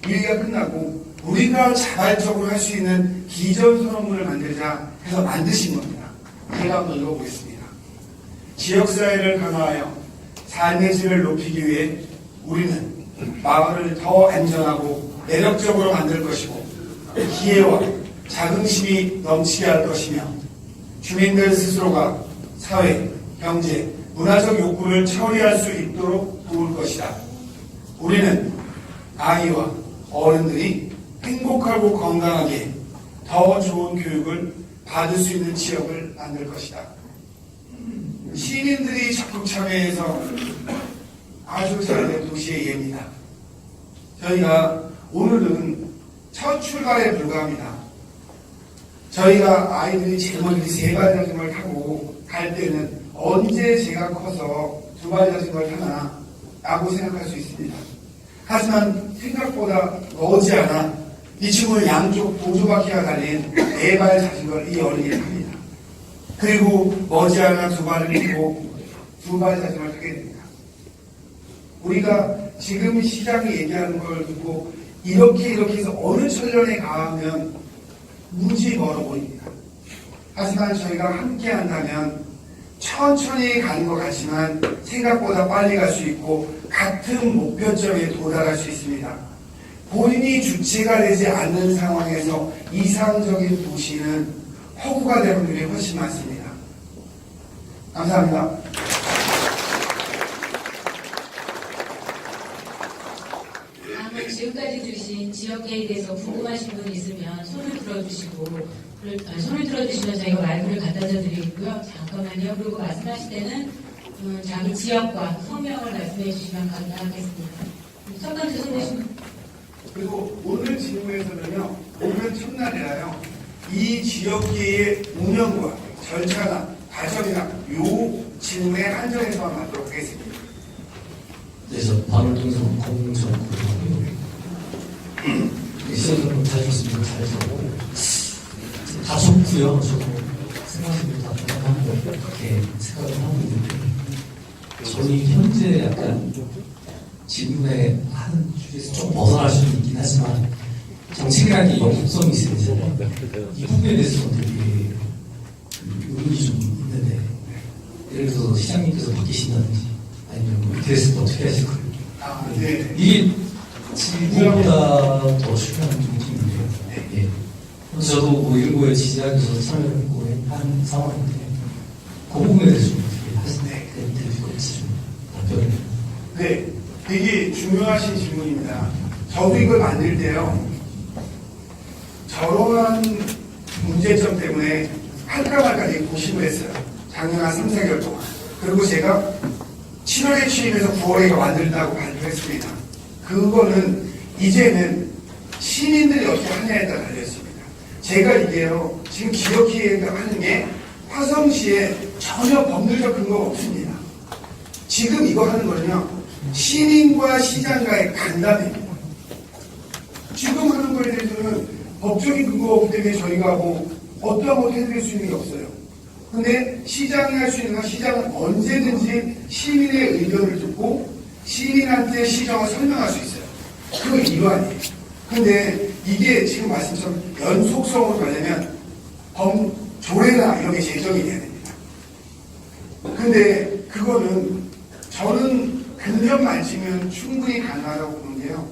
일기가 끝나고 우리가 자발적으로 할 수 있는 기존선언문을 만들자 해서 만드신 겁니다. 제가 한번 읽어보겠습니다. 지역사회를 강화하여 삶의 질을 높이기 위해 우리는 마을을 더 안전하고 매력적으로 만들 것이고 기회와 자긍심이 넘치게 할 것이며 주민들 스스로가 사회, 경제, 문화적 욕구를 처리할 수 있도록 도울 것이다. 우리는 아이와 어른들이 행복하고 건강하게 더 좋은 교육을 받을 수 있는 지역을 만들 것이다. 시민들이 적극 참여해서 아주 잘된 도시의 예입니다. 저희가 오늘은 첫 출발에 불과합니다. 저희가 아이들이 제머리 3발 자전거를 타고 갈 때는 언제 제가 커서 2발 자전거를 타나 라고 생각할 수 있습니다. 하지만 생각보다 머지않아 이 친구는 양쪽 보조바퀴가 달린 4발 자전거를 이 어린이가 탑니다. 그리고 머지않아 2발을 타고 2발 자전거를 타게 됩니다. 우리가 지금 시장이 얘기하는 걸 듣고 이렇게 해서 어느 천년에 가면 무지 멀어 보입니다. 하지만 저희가 함께 한다면 천천히 가는 것 같지만 생각보다 빨리 갈 수 있고 같은 목표점에 도달할 수 있습니다. 본인이 주체가 되지 않는 상황에서 이상적인 도시는 허구가 될 확률이 훨씬 많습니다. 감사합니다. 지금까지 주신 지역계에 대해서 궁금하신 분 있으면 손을 들어주시면 저희가 마이크를 갖다 드리고요. 잠깐만요. 그리고 말씀하실 때는 자기 지역과 성명을 말씀해 주시면 감사하겠습니다. 첫 번째 손내시면. 그리고 오늘 질문에서는요, 오늘 첫날이라요, 이 지역계의 운영과 절차나 과정이나 요 질문에 한정해서만 하도록 하겠습니다. 그래서 방울동선 공정구역이고요. 시설을 못하셨으면 잘해서 다 좋고요. 저도 생각하는 다 동감하고 그렇게 생각을 하고 있는데 저희 현재 약간 질문에 하는 주제에서 좀 벗어날 수는 있긴 하지만 정책이라는 게 영속성이 있어야 되잖아요. 이 부분에 대해서는 되게 의문이 좀 있는데 예를 들어서 시장님께서 바뀌신다든지 아니면 이렇게 됐을 때 어떻게 하실 거예요? 네. 이게 지금보다 더 중요한 느낌인데요. 예. 그래서 저도 뭐 이런 거에 지지하면서 참여했고 하는 상황인데 그 부분에 대해서 좀 어떻게 하실 건지 좀 답변을. 네, 되게 중요하신 질문입니다. 저도 이걸 만들 때요, 저러한 문제점 때문에 할까 말까 되게 고심을 했어요. 작년 한 3, 4개월 동안. 그리고 제가 7월에 취임해서 9월에 만든다고 발표했습니다. 그거는 이제는 시민들이 어떻게 하냐에 따라 달려있습니다. 제가 이게요, 지금 지역기획을 하는 게 화성시에 전혀 법률적 근거가 없습니다. 지금 이거 하는 거는요, 시민과 시장과의 간담회입니다. 지금 하는 거에 대해서는 법적인 근거가 없기 때문에 저희가 뭐 어떠한 것도 해드릴 수 있는 게 없어요. 근데 시장이 할 수 있는 건 시장은 언제든지 시민의 의견을 듣고 시민한테 시정을 설명할 수 있어요. 그 일환이에요. 근데 이게 지금 말씀처럼 연속성으로 가려면 조례나 이런 게 제정이 돼야 됩니다. 근데 그거는 저는 근접만 치면 충분히 가능하다고 보는데요.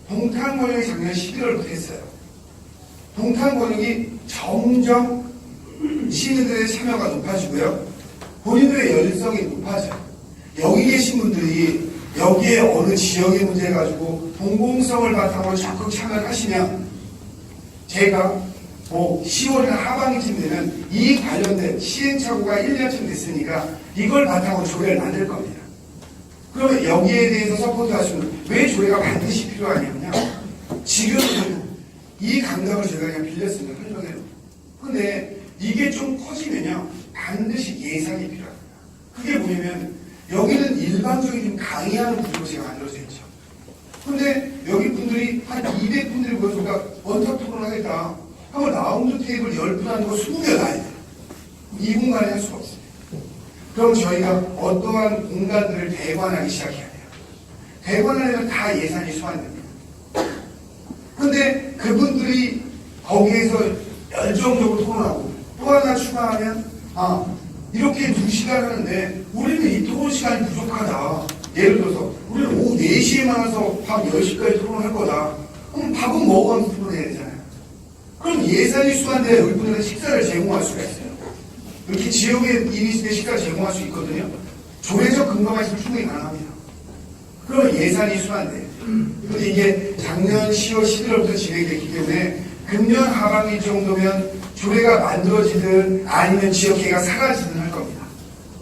동탄 권역이 작년 11월부터 했어요. 동탄 권역이 점점 시민들의 참여가 높아지고요. 본인들의 열성이 높아져요. 여기 계신 분들이 여기에 어느 지역의 문제 가지고 공공성을 바탕으로 적극 참여를 하시면 제가 뭐 10월이나 하반기쯤 되면 이 관련된 시행착오가 1년쯤 됐으니까 이걸 바탕으로 조례를 만들 겁니다. 그러면 여기에 대해서 서포트 하시면 왜 조례가 반드시 필요하냐면요. 지금은 이 강당을 제가 그냥 빌렸습니다. 설명해요. 근데 이게 좀 커지면요. 반드시 예산이 필요합니다. 그게 뭐냐면 여기는 일반적인 좀 강의하는 구조로 제가 만들어져 있죠. 근데 여기 분들이 한 200분들이 모여서 원탁 토론하겠다. 한번 라운드 테이블 10분 하는 거 20명 나야 돼요. 이 공간에 할 수가 없습니다. 그럼 저희가 어떠한 공간들을 대관하기 시작해야 돼요. 대관하려면 다 예산이 소환됩니다. 근데 그분들이 거기에서 열정적으로 토론하고 또 하나 추가하면 이렇게 2시간 하는데 우리는 이 토론 시간이 부족하다. 예를 들어서 우리는 오후 4시에 만나서 밤 10시까지 토론할 거다. 그럼 밥은 먹어가면서 토론해야 되잖아요. 그럼 예산이 수반돼야 여기 분들은 식사를 제공할 수가 있어요. 이렇게 지역에 일이 있을 때 식사를 제공할 수 있거든요. 조례적 근거가 있으면 충분히 가능합니다. 그러면 예산이 수반돼요. 근데 이게 작년 10월, 11월부터 진행됐기 때문에 금년 하반기 정도면 조례가 만들어지든 아니면 지역회의가 사라지든 할 겁니다.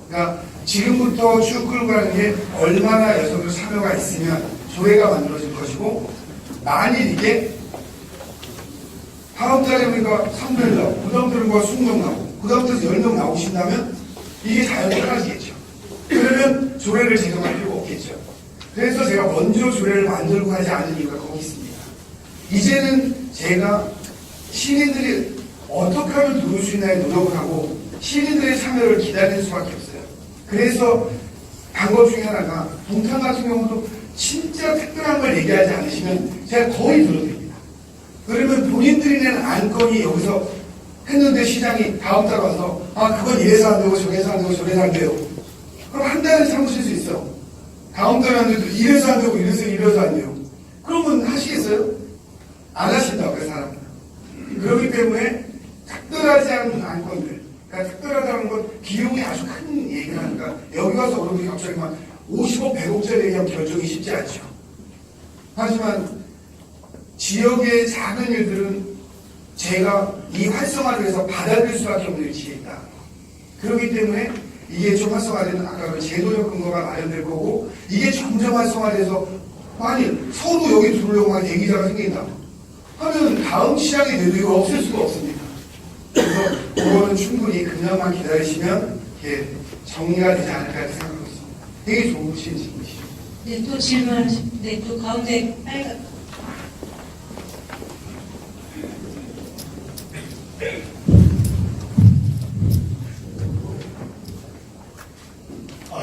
그러니까 지금부터 쭉 끌고 가는 게 얼마나 여성들 참여가 있으면 조례가 만들어질 것이고, 만일 이게 다음 달에 우리가 3명 나오고 그 다음 달에 우리가 20명 나오고 그 다음 달에 10명 나오신다면 이게 자연히 사라지겠죠. 그러면 조례를 제정할 필요가 없겠죠. 그래서 제가 먼저 조례를 만들고 하지 않은 이유가 거기 있습니다. 이제는 제가 시민들이 어떻게 하면 누를 수 있나에 노력을 하고 시민들의 참여를 기다릴 수밖에 없어요. 그래서 방법 중에 하나가 동탄 같은 경우도 진짜 특별한 걸 얘기하지 않으시면 제가 거의 들어드립니다. 그러면 본인들이 낸 안건이 여기서 했는데 시장이 다음 달 와서 그건 이래서 안 되고 저래서 안 되고 저래서 안 돼요. 그럼 한 달은 참으실 수 있어. 다음 달에 안 돼도 이래서 안 되고 이래서 안 돼요. 그러면 하시겠어요? 안 하신다고 그 사람은. 그렇기 때문에 특별하지 않은 안건들, 그러니까 특별하다는 건 비용이 아주 큰 얘기를 하니까 여기 와서 어른들이 갑자기 막 50억, 100억짜리 얘기하면 결정이 쉽지 않죠. 하지만 지역의 작은 일들은 제가 이 활성화를 위해서 받아들일 수밖에 없는 위치에 있다. 그렇기 때문에 이게 좀 활성화되는 아까 그 제도적 근거가 마련될 거고, 이게 점점 활성화돼서 서로 여기 들어오려고 하는 대기자가 생긴다 하면 다음 시장에 돼도 이거 없을 수가 없습니다. 그래서 그거는 충분히 그냥만 기다리시면 이렇게 정리가 되지 않을까 이렇게 생각하고 있습니다. 되게 좋으신 질문이시죠. 네, 또 질문하시면, 네, 또 가운데 빨간.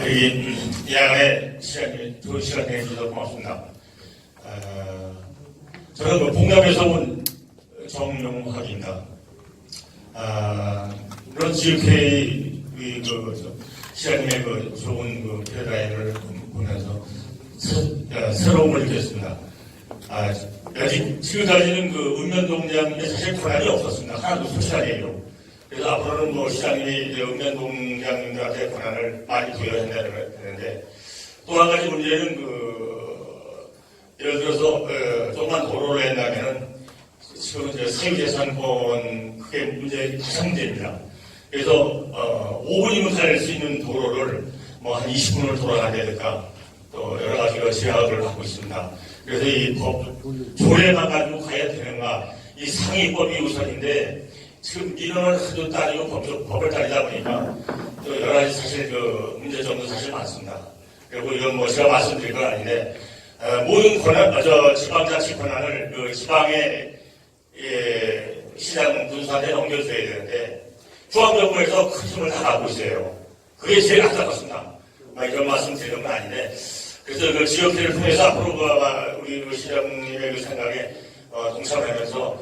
여기 야간에 좋은 시간 내주셔서 고맙습니다. 저는 봉담에서 온 정용학입니다. 물론 지역회의 시장님의 좋은 패러다임을 보면서 새로움을 느꼈습니다. 아직 지금까지는 읍면동장에 사실 권한이 없었습니다. 하나도 솔직한 얘기로. 그래서 앞으로는 시장님이 읍면동장님들한테 권한을 많이 부여해야 되는데, 또 한 가지 문제는 예를 들어서 조그만 도로를 낸다면은 지금 이제 사유재산권 그게 가장 문제입니다. 그래서 5분이면 달릴 수 있는 도로를 뭐 한 20분을 돌아가야 될까 또 여러 가지가 제약을 갖고 있습니다. 그래서 이 법 조례만 가지고 가야 되는가 이 상위법이 우선인데 지금 민원을 하도 따지고 법을 따지다 보니까 또 여러 가지 사실 그 문제점도 사실 많습니다. 그리고 이건 뭐 제가 말씀드릴 건 아닌데 모든 지방자치 권한을 그 지방의 시장 군수한테 넘겨줘야 되는데 중앙정부에서 큰 힘을 다 갖고 있어요. 그게 제일 안타깝습니다. 이런 말씀 드리는 건 아닌데 그래서 그 지역회를 통해서 앞으로 우리 시장님의 그 생각에 동참하면서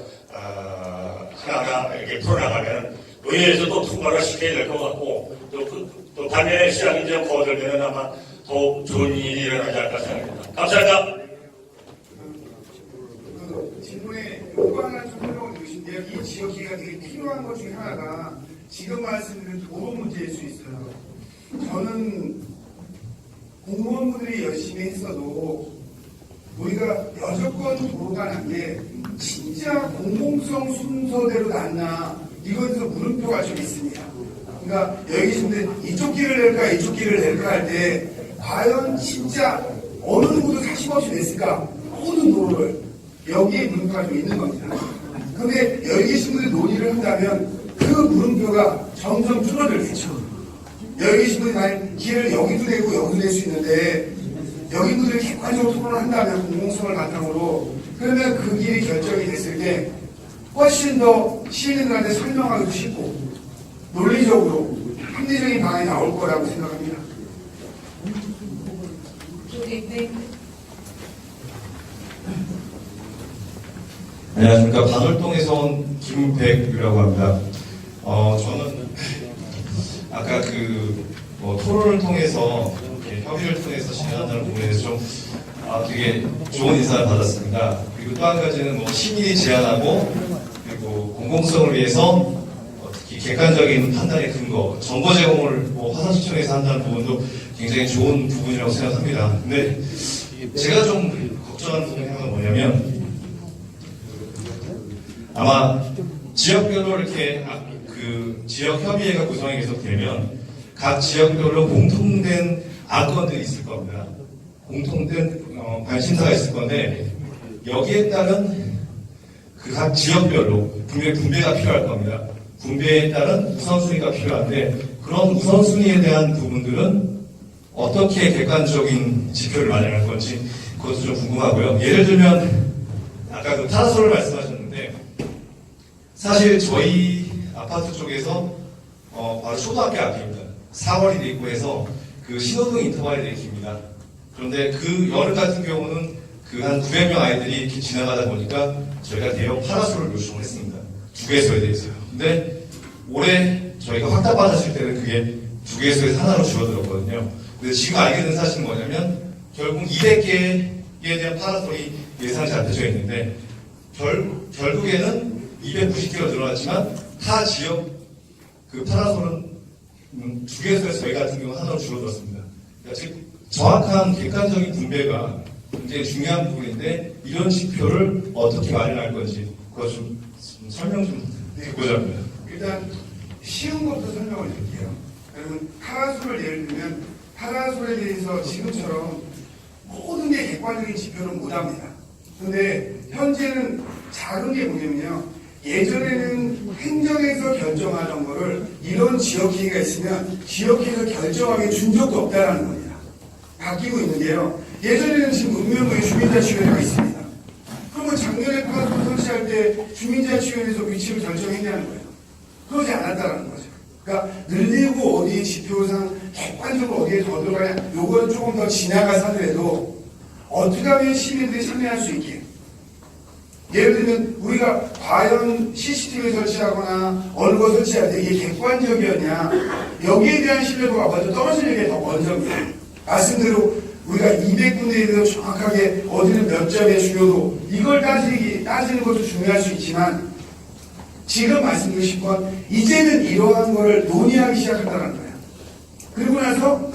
하나하나 이렇게 풀어나가면 의회에서 또 통과를 시켜야 될 것 같고 또 반면에 시장이 좀 거들면 아마 더 좋은 일이 일어나지 않을까 생각합니다. 감사합니다. 그 질문에 요구 하나 좀 해보고 계신데요. 이 지역기가 되게 필요한 것 중에 하나가 지금 말씀드린 도로 문제일 수 있어요. 저는 공무원분들이 열심히 했어도 우리가 여조건 도로가 난 게 진짜 공공성 순서대로 났나 이거에서 물음표가 좀 있습니다. 그러니까 여기 계신 분들 이쪽 길을 낼까 이쪽 길을 낼까 할 때 과연 진짜 어느 누구도 사심 없이 냈을까 모든 도로를 여기에 물음표가 좀 있는 겁니다. 그런데 여기 계신 분들이 논의를 한다면 그 물음표가 점점 줄어들겠죠. 여기 계신 분이 만약 길을 여기도 내고 여기도 낼 수 있는데 여기 분들이 객관적으로 토론을 한다면 공공성을 바탕으로 그러면 그 길이 결정이 됐을 때 훨씬 더 시민들한테 설명하기도 쉽고 논리적으로 합리적인 방안이 나올 거라고 생각합니다. 안녕하십니까. 반월동에서 온 김백유라고 합니다. 저는 아까 토론을 통해서 협의를 통해서 진행한다는 부분에서 좀 되게 좋은 인사를 받았습니다. 그리고 또 한 가지는 시민이 제안하고 그리고 공공성을 위해서 특히 객관적인 판단의 근거, 정보 제공을 화산시청에서 한다는 부분도 굉장히 좋은 부분이라고 생각합니다. 근데 제가 좀 걱정하는 부분이 하나가 뭐냐면 아마 지역별로 이렇게 지역 협의회가 구성이 계속 되면 각 지역별로 공통된 안건들이 있을 겁니다. 공통된 관심사가 있을 건데 여기에 따른 그 각 지역별로 분명히 분배가 필요할 겁니다. 분배에 따른 우선순위가 필요한데 그런 우선순위에 대한 부분들은 어떻게 객관적인 지표를 마련할 건지 그것도 좀 궁금하고요. 예를 들면 아까 그 타라솔을 말씀하셨는데 사실 저희 아파트 쪽에서 바로 초등학교 앞입니다. 4월이 돼 있고 해서 그 신호등 인터벌이 되게 깁니다. 그런데 그 여름 같은 경우는 한 900명 아이들이 이렇게 지나가다 보니까 저희가 대형 파라솔을 요청을 했습니다. 2개소에 대해서요. 근데 올해 저희가 확답받았을 때는 그게 2개소에서 하나로 줄어들었거든요. 근데 지금 알게 된 사실은 뭐냐면 결국 200개에 대한 파라솔이 예상치 않혀져 있는데 결국에는 290개로 늘어났지만 타 지역 그 파라솔은 2개소에서 저희 같은 경우는 하나로 줄어들었습니다. 그러니까 즉 정확한 객관적인 분배가 굉장히 중요한 부분인데 이런 지표를 어떻게 마련할 건지 그거 좀 설명 좀 듣고자 합니다. 일단 쉬운 것부터 설명을 드릴게요. 여러분 파라솔을 예를 들면 파라솔에 대해서 지금처럼 모든 게 객관적인 지표는 못합니다. 그런데 현재는 작은 게 뭐냐면요. 예전에는 행정에서 결정하던 거를 이런 지역회의가 있으면 지역회의에서 결정하게 준 적도 없다는 겁니다. 바뀌고 있는 게요. 예전에는 지금 읍면동에 주민자치위원회가 있습니다. 그러면 작년에 파라솔 설치할 때 주민자치위원회에서 위치를 결정했냐는 거예요. 그러지 않았다는 거죠. 그러니까 늘리고 어디 지표상 객관적으로 어디에 더 들어가냐 요거는 조금 더 지나가서 하더라도 어떻게 하면 시민들이 참여할 수 있게 예를 들면 우리가 과연 CCTV 설치하거나 어느 거 설치할 때 이게 객관적이었냐 여기에 대한 신뢰도가 먼저 떨어지는 게 더 먼저입니다. 말씀대로 우리가 200군데에 대해서 정확하게 어디는 몇 점의 중요도 이걸 따지는 것도 중요할 수 있지만 지금 말씀드리신 건 이제는 이러한 거를 논의하기 시작한다는 거예요. 그리고 나서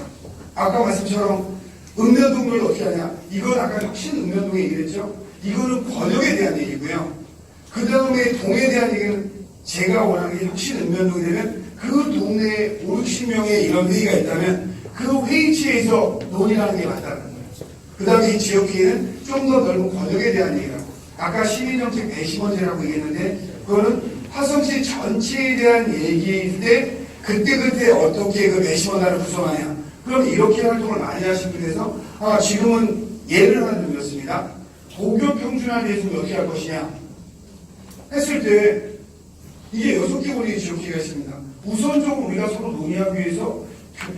아까 말씀처럼 읍면동을 어떻게 하냐 이건 아까 혁신 읍면동 얘기했죠. 이거는 번역에 대한 얘기고요. 그 다음에 동에 대한 얘기는 제가 원하는 게 혁신읍면동이 되면 그 동네에 5, 60명의 이런 회의가 있다면 그 회의체에서 논의하는 게 맞다는 거예요. 그 다음에 이 지역회의는 좀 더 넓은 권역에 대한 얘기라고. 아까 시민정책 배심원제라고 얘기했는데 그거는 화성시 전체에 대한 얘기일 때 그때 어떻게 그 배심원단을 구성하냐. 그럼 이렇게 활동을 많이 하신 분에서 지금은 예를 하나 드렸습니다. 고교 평준화 예술을 어떻게 할 것이냐 했을 때 이게 6개 권역의 지역회의가 있습니다. 우선적으로 우리가 서로 논의하기 위해서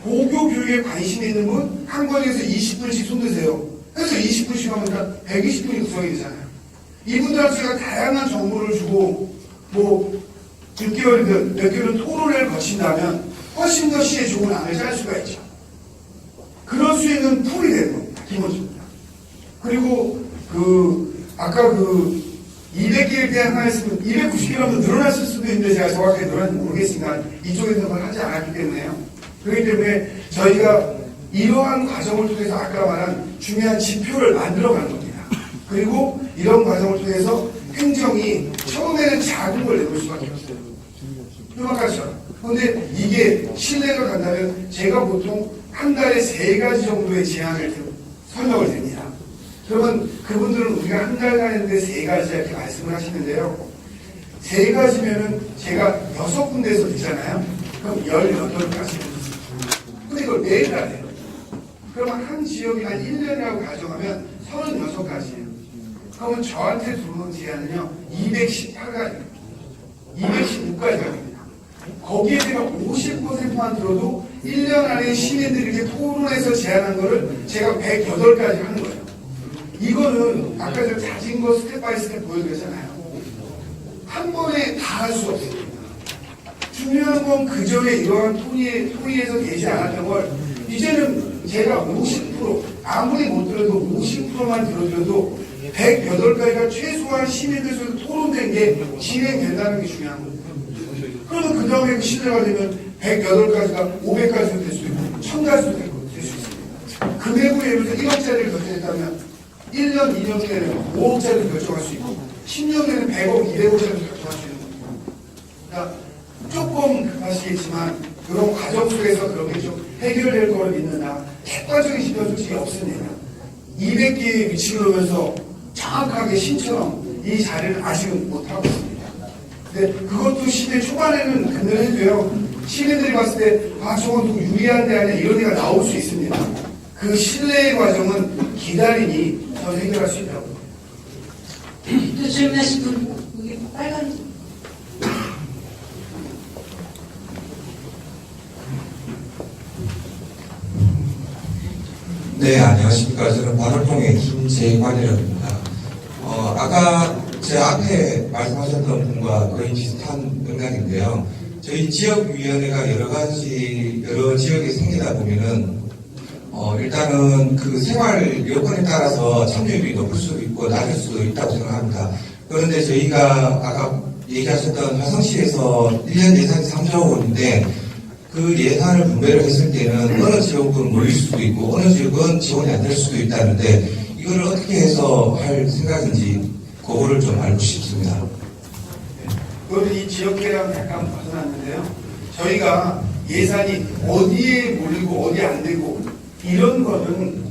고교 교육에 관심이 있는 분 한 권역에서 20분씩 손드세요. 그래서 20분씩 하면 120분이 구성이 되잖아요. 이분들한테 제가 다양한 정보를 주고 뭐 6개월이든 몇 개월은 토론을 거친다면 훨씬 더 시에 좋은 안을 짤 수가 있죠. 그럴 수 있는 풀이 되는 겁니다. 기본적으로. 그리고 아까 200개일 때 하나 했으면 290개라도 늘어났을 수도 있는데 제가 정확하게 늘어났는지 모르겠으니까 이쪽에서 그걸 하지 않았기 때문에요. 그렇기 때문에 저희가 이러한 과정을 통해서 아까 말한 중요한 지표를 만들어가는 겁니다. 그리고 이런 과정을 통해서 행정이 처음에는 작은 걸 내볼 수밖에 없어요. 흉악하죠. 그런데 이게 신뢰가 간다면 제가 보통 한 달에 3가지 정도의 제안을 설명을 드립니다. 그러면 그분들은 우리가 한 달간 했는데 3가지 이렇게 말씀을 하시는데요. 3가지면은 제가 6군데에서 되잖아요. 그럼 18가지. 근데 이걸 매일 다 해요. 그러면 한 지역이 한 1년이라고 가정하면 36가지예요. 그러면 저한테 들어오는 제안은요, 218가지입니다. 216가지입니다. 거기에 제가 50%만 들어도 1년 안에 시민들이 이렇게 토론해서 제안한 거를 제가 108가지 하는 거예요. 이거는 아까 제가 자진 거 스텝 바이 스텝 보여드렸잖아요. 한 번에 다 할 수 없습니다. 중요한 건 그 전에 이러한 토의에서 되지 않았던 걸 이제는 제가 50% 아무리 못 들어도 50%만 들어줘도 108가지가 최소한 시민들 속에서 토론된 게 진행된다는 게 중요한 겁니다. 그러면 그 다음에 그 신뢰가 되면 108가지가 500가지도 될 수 있고 1000가지도 될 수 있습니다. 금액으로 예를 들어서 1억짜리를 결정했다면 1년, 2년 후에는 5억짜리를 결정할 수 있고 10년 후에는 100억, 200억짜리를 결정할 수 있는 겁니다. 그러니까 조금 급하시겠지만 그런 과정 속에서 그런 게 좀 해결될 거를 믿는다. 객관적인 지표 솔직히 없습니다. 200개의 위치를 오면서 정확하게 신처럼 이 자리를 아직은 못하고 있습니다. 근데 그것도 시대 초반에는 근절해도요. 시민들이 봤을 때 저건 또 유리한 데 아니야 이런 데가 나올 수 있습니다. 그 신뢰의 과정은 기다리니 더 해결할 수 있다고. 또 질문하신 분 여기 빨간 네, 안녕하십니까. 저는 반월동의 김재관이랍니다. 아까 제 앞에 말씀하셨던 분과 거의 비슷한 맥락인데요. 저희 지역위원회가 여러 지역에 생기다 보면은, 일단은 그 생활 여건에 따라서 참여율이 높을 수도 있고 낮을 수도 있다고 생각합니다. 그런데 저희가 아까 얘기하셨던 화성시에서 1년 예산이 3조 원인데, 그 예산을 분배를 했을 때는 어느 지역은 몰릴 수도 있고 어느 지역은 지원이 안 될 수도 있다는데 이거를 어떻게 해서 할 생각인지 그거를 좀 알고 싶습니다. 그거는 이 지역계랑 약간 벗어났는데요. 저희가 예산이 어디에 몰리고 어디 안 되고 이런 거는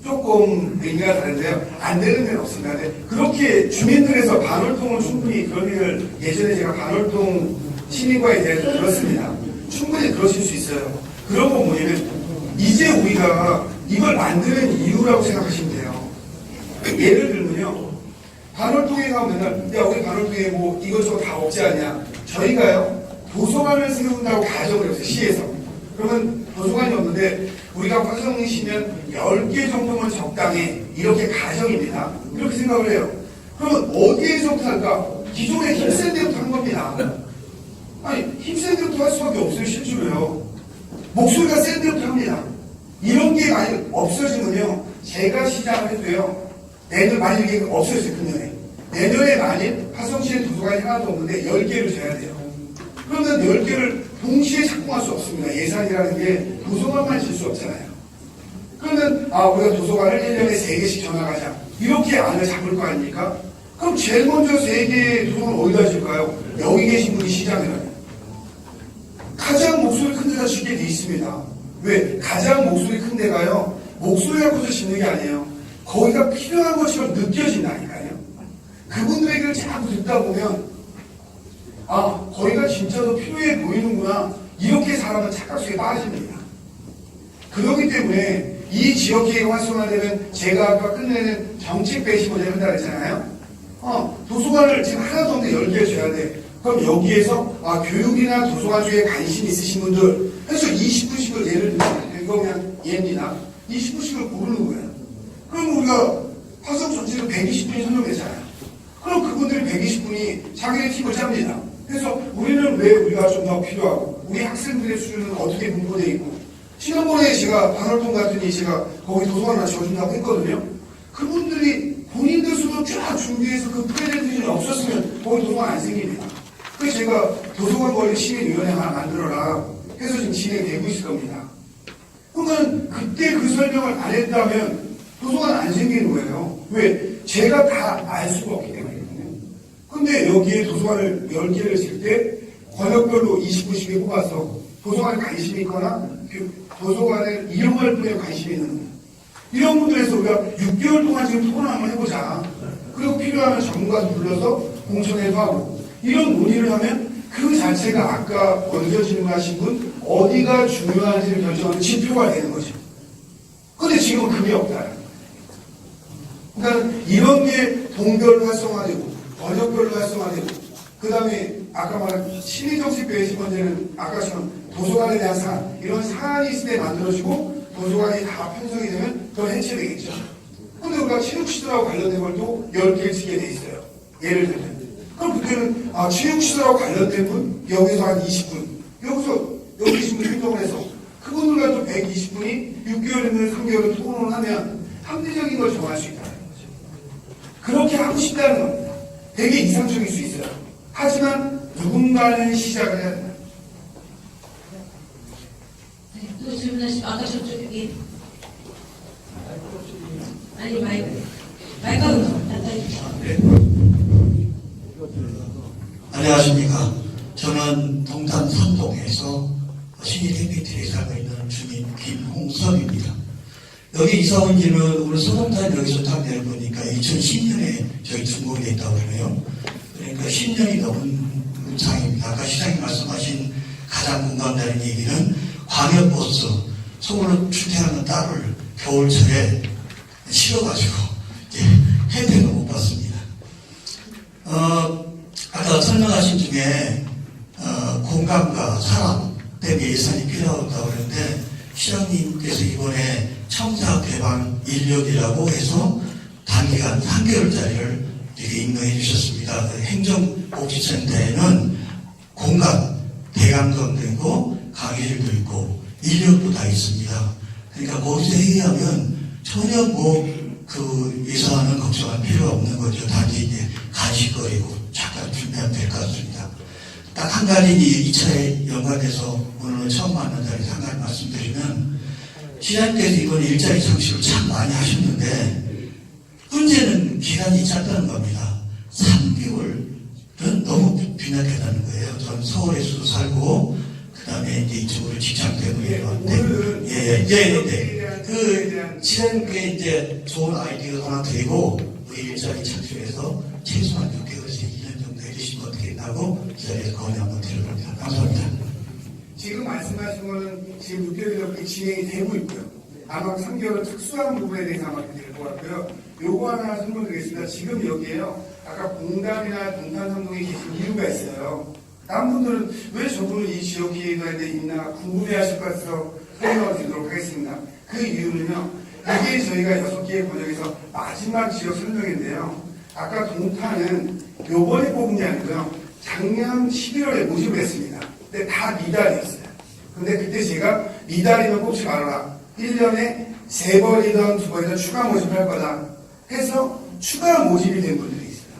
조금 의미가 다른데요. 안 되는 데는 없습니다. 근데 그렇게 주민들에서 반월동은 충분히 그런 일을 예전에 제가 반월동 시민과에 대해서 들었습니다. 충분히 그러실 수 있어요. 그런 건 뭐냐면 이제 우리가 이걸 만드는 이유라고 생각하시면 돼요. 예를 들면요. 반월동에 가면 맨날 야 우리 반월동에 뭐 이것저것 다 없지 않냐. 저희가요. 도서관을 세운다고 가정을 했어요. 시에서. 그러면 도서관이 없는데 우리가 화성시면 10개 정도면 적당해. 이렇게 가정입니다. 그렇게 생각을 해요. 그러면 어디에서부터 할까? 기존에 힘센 데부터 한 겁니다. 아니 힘센 데부터 할 수밖에 없어요. 실제로요. 목소리가 센 데부터 합니다. 이런 게 많이 없어지면요. 제가 시작을 해도요. 내년 만일 이게 없어졌어요. 금년에. 내년에 만일 화성시에 도서관이 하나도 없는데 10개를 줘야 돼요. 그러면 10개를 동시에 작동할 수 없습니다. 예산이라는 게 도서관만 질 수 없잖아요. 그러면 우리가 도서관을 1년에 3개씩 전화가자. 이렇게 안을 잡을 거 아닙니까? 그럼 제일 먼저 세계의 도움을 어디다 줄까요? 여기 계신 분이 시장이라요. 가장 목소리 큰 데다 짓게 돼 있습니다. 왜? 가장 목소리 큰 데가요, 목소리 갖고서 짓는 게 아니에요. 거기가 필요한 것처럼 느껴진다니까요. 그분들의 얘기를 자꾸 듣다 보면, 아, 거기가 진짜 더 필요해 보이는구나. 이렇게 사람은 착각 속에 빠집니다. 그렇기 때문에 이 지역계획이 활성화되면 제가 아까 끝내는 정책 배심을 한다 그랬잖아요. 도서관을 지금 하나도 없는데 10개 줘야 돼. 그럼 여기에서 교육이나 도서관 쪽에 관심 있으신 분들 해서 20분씩을 예를 들면 이거 그냥 예입니다. 20분씩을 고르는 거예요. 그럼 우리가 화성 전체로 120분이 선정되잖아요. 그럼 그분들이 120분이 자기네 팀을 짭니다. 그래서 우리는 왜 우리가 좀 더 필요하고 우리 학생들의 수준은 어떻게 분포되어 있고, 지난번에 제가 반월동 갔더니 제가 거기 도서관 하나 지어준다고 했거든요. 그분들이 본인들 수도 쫙 준비해서 그 프레젠테이션이 없었으면 거기 도서관 안 생깁니다. 그래서 제가 도서관 관리 시민위원회 하나 만들어라 해서 지금 진행되고 있을 겁니다. 그러면 그때 그 설명을 안 했다면 도서관 안 생기는 거예요. 왜? 제가 다 알 수가 없기 때문이거든요. 근데 여기에 도서관을 10개를 질 때 권역별로 20분씩 뽑아서 도서관에 관심이 있거나 도서관을 이용할 분에 관심이 있는 분들, 이런 분들에서 우리가 6개월 동안 지금 토론 한번 해보자. 그리고 필요하면 전문가도 불러서 공청회도 하고 이런 논의를 하면 그 자체가 아까 먼저 질문하신 분 어디가 중요한지를 결정하는 지표가 되는 거죠. 근데 지금은 그게 없다. 그러니까 이런 게 동별로 활성화되고 번역별로 활성화되고, 그 다음에 아까 말한 심리정책 배치 문제는 아까처럼 도서관에 대한 사안, 이런 사안이 있을 때 만들어지고 도서관이 다 편성이 되면 더 해체되겠죠. 근데 우리가 체육시설하고 관련된 걸 또 10개를 쓰게 돼 있어요. 예를 들면. 그럼 그때는 체육시설하고 관련된 분, 여기서 한 20분, 여기 계신 분 행동을 해서 그분들과 또 120분이 6개월이면 3개월을 토론을 하면 합리적인 걸 정할 수 있다는 거죠. 그렇게 하고 싶다는 겁니다. 되게 이상적일 수 있어요. 하지만 누군가는 시작을 해야 된다. 네, 또 질문하시면 아까 저쪽에 아니 마이크로 네. 안녕하십니까. 저는 동탄 삼동에서 시민행비트에 살고 있는 주민 김홍섭입니다. 여기 이사 온 지는 오늘 소동탄 여기서 딱 내려보니까 2010년에 저희 준공이 됐다고 그러네요. 그러니까 10년이 넘은 상입니다. 아까 시장님 말씀하신 가장 공감되는 얘기는 광역버스 서울로 출퇴하는 딸을 겨울철에 싫어가지고 혜택을 못 받습니다. 아까 설명하신 중에 공감과 사람 때문에 예산이 필요하다고 그러는데 시장님께서 이번에 청사 개방 인력이라고 해서 단기간 3개월짜리를 이렇게 임명해 주셨습니다. 행정복지센터에는 공감, 대감도 있고 강의실도 있고 인력도 다 있습니다. 그러니까 거기서 회의하면 전혀 그 예산은 걱정할 필요가 없는 거죠. 단지 이제 간식거리고 잠깐 준비하면 될 것 같습니다. 딱 한 가지 이 2차에 연관해서 오늘 처음 만난다는 한 가지 말씀드리면, 시장님께서 이번 일자리 창출을 참 많이 하셨는데 문제는 기간이 짧다는 겁니다. 3개월은 너무 빈약하다는 거예요. 전 서울에서도 살고 그 다음에 이제 이쪽으로 직장 때문에 그 시장님께 이제 좋은 아이디어 하나 드리고 우리 일자리 창출해서 최소한 6개월에서 2년 정도 해주시면 어떻겠다고 이 자리에서 건의 한번 드려봅니다. 감사합니다. 지금 말씀하신 거는 지금 6개월 이렇게 진행이 되고 있고요. 아마 3개월은 특수한 부분에 대해서 아마 될 것 같고요. 요거 하나 설명드리겠습니다. 지금 여기에요. 아까 공담이나 동탄삼동에 계신 이유가 있어요. 다른 분들은 왜 저분은 이 지역 기획에 있나 궁금해하실 것 같아서 설명을 드리도록 하겠습니다. 그 이유는요. 이게 저희가 6개의 번역에서 마지막 지역 설명인데요. 아까 동탄은 요번에 뽑은 게 아니고요. 작년 11월에 모집을 했습니다. 근데 다 미달이었어요. 근데 그때 제가 미달이면 뽑지 말아라. 1년에 3번이든 2번이든 추가 모집을 할 거다 해서 추가 모집이 된 분들이 있어요.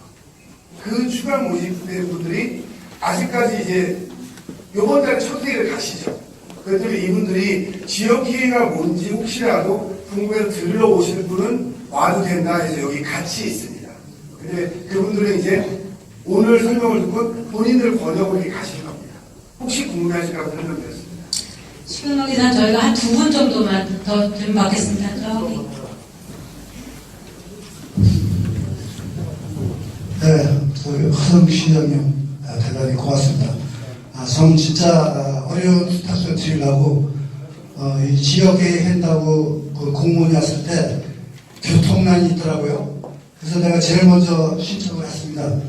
그 추가 모집된 분들이 아직까지 이제 요번 달에 첫 회의를 가시죠. 그랬더니 이분들이 지역회의가 뭔지 혹시라도 궁금해서 들으러 오실 분은 와도 된다 해서 여기 같이 있습니다. 근데 그분들은 이제 오늘 설명을 듣고 본인들 권역으로 이렇게 가실 겁니다. 혹시 궁금해하실까봐 설명드렸습니다. 신은호 기자, 저희가 한 2분 정도만 더 좀 받겠습니다. 저기. 네, 저희 화성시장님 대단히 고맙습니다. 저는 진짜 어려운 부탁을 드리려고 이 지역회의 한다고 그 공문이 왔을 때 교통난이 있더라고요. 그래서 내가 제일 먼저 신청을 했습니다.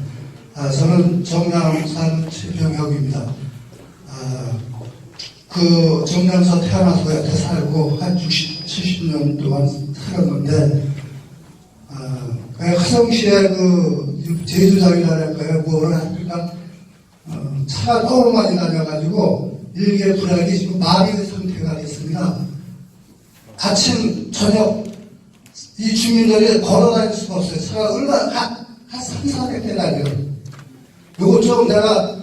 저는 정남 산 최병혁입니다. 그 정남서 태어나서 여태 살고 한 60, 70년 동안 살았는데 화성시에 그 제주장이랄까요, 뭐를 하니까 차가 너무 많이 다녀가지고 일개 불락이 지금 마비 상태가 됐습니다. 아침 저녁 이 주민들이 걸어다닐 수가 없어요. 차가 얼마나 한 300대 다녀요. 요거 좀 내가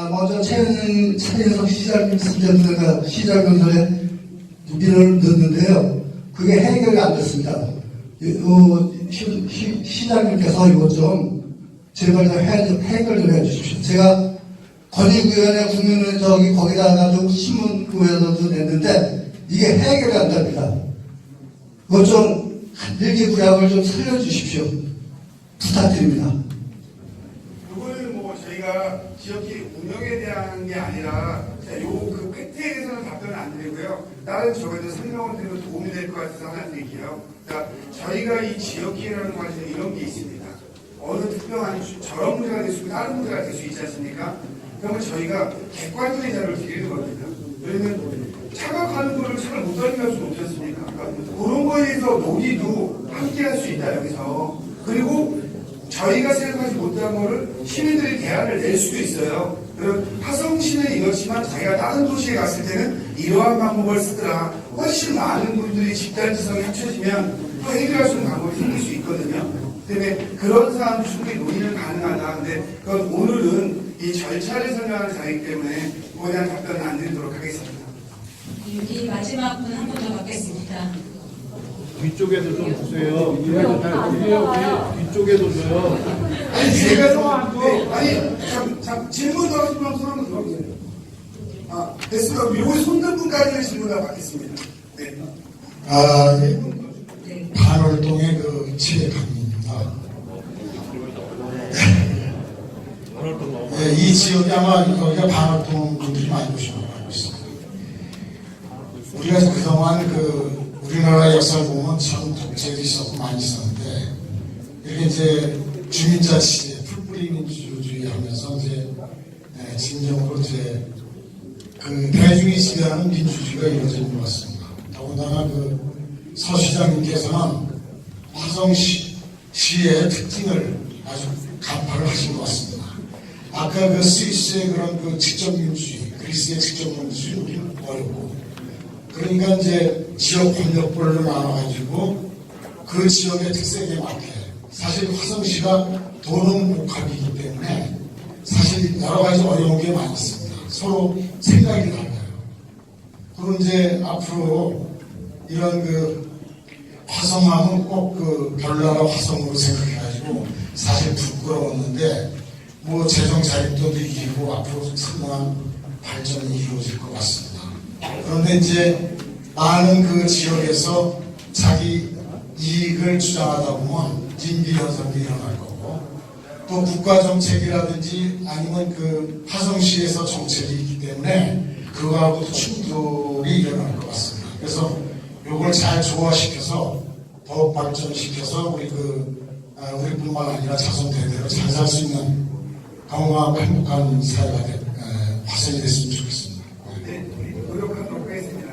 먼저 최인석 시장님 시장님들의 민원을 넣었는데요. 그게 해결이 안 됐습니다. 시장님께서 이거 좀 제발 좀 해결 좀 해주십시오. 제가 권익위원회 국민을 거기다가 좀 신문구에서도 냈는데 이게 해결이 안 됩니다. 이거 좀 일기구약을 좀 살려주십시오. 부탁드립니다. 이거는 뭐 저희가 지역의 운영에 대한 게 아니라 그 팩트에 대해서는 답변을 안 드리고요. 다른 저희도 설명을 드리면 도움이 될 것 같아서 하나 드릴게요. 그러니까 저희가 이 지역회의라는 것에 이런 게 있습니다. 어느 특정한 저런 문제가 될 수 있고 다른 문제가 될 수 있지 않습니까? 그러면 저희가 객관적인 자료를 드리는 겁니다. 왜냐면 차가 가는 거를 차를 못 다니게 할 수는 없지 않습니까? 그러니까 그런 거에 대해서 논의도 함께 할 수 있다, 여기서. 그리고 저희가 생각하지 못한 거를 시민들이 대안을 낼 수도 있어요. 그럼 화성시는 이렇지만 자기가 다른 도시에 갔을 때는 이러한 방법을 쓰더라. 훨씬 많은 분들이 집단지성이 합쳐지면 또 해결할 수 있는 방법이 생길 수 있거든요. 때문에 그런 사안도 충분히 논의는 가능하다. 근데 그건 오늘은 이 절차를 설명하는 자리이기 때문에 그거에 대한 답변은 안 드리도록 하겠습니다. 여기 마지막 분 한 분 더 받겠습니다. 뒤쪽에도 좀 주세요. 뒤쪽에도 줘요. 아니, 제가 좀, 아니, 질문 더 하시면 손 한번 들어보세요. 됐습니다. 요거 손든 분까지는 질문을 받겠습니다. 네. 반월동의 그 지혜강입니다. 이 지역이 아마 여기가 반월동 분들이 많이 오신 걸로 알고 있습니다. 우리가 그동안 우리나라 역사를 보면 참 독재도 있었고 많이 있었는데 이렇게 이제 주민자치제, 풀뿌리 민주주의 하면서 이제 진정으로 이제 그 대중이 지배하는 민주주의가 이루어진 것 같습니다. 더군다나 서 시장님께서는 화성시의 특징을 아주 간파를 하신 것 같습니다. 아까 스위스의 그런 직접 민주주의, 그리스의 직접 민주주의 우리는 어렵고 그러니까 이제 지역 권역별로 나눠가지고 그 지역의 특색에 맞게 사실 화성시가 도농복합이기 때문에 사실 여러 가지 어려운 게 많이 있습니다. 서로 생각이 달라요. 그리고 이제 앞으로 이런 화성하면 꼭 별나라 화성으로 생각해가지고 사실 부끄러웠는데 뭐 재정 자립도도 이기고 앞으로 상당한 발전이 이루어질 것 같습니다. 그런데 이제 많은 지역에서 자기 이익을 주장하다 보면 진비 현상도 일어날 거고 또 국가 정책이라든지 아니면 화성시에서 정책이 있기 때문에 그거하고도 충돌이 일어날 것 같습니다. 그래서 요걸 잘 조화시켜서 더욱 발전시켜서 우리뿐만 아니라 자손 대대로 잘 살 수 있는 건강하고 행복한 사회가 화성이 됐으면 좋겠습니다. 네, 노력하도록 하겠습니다.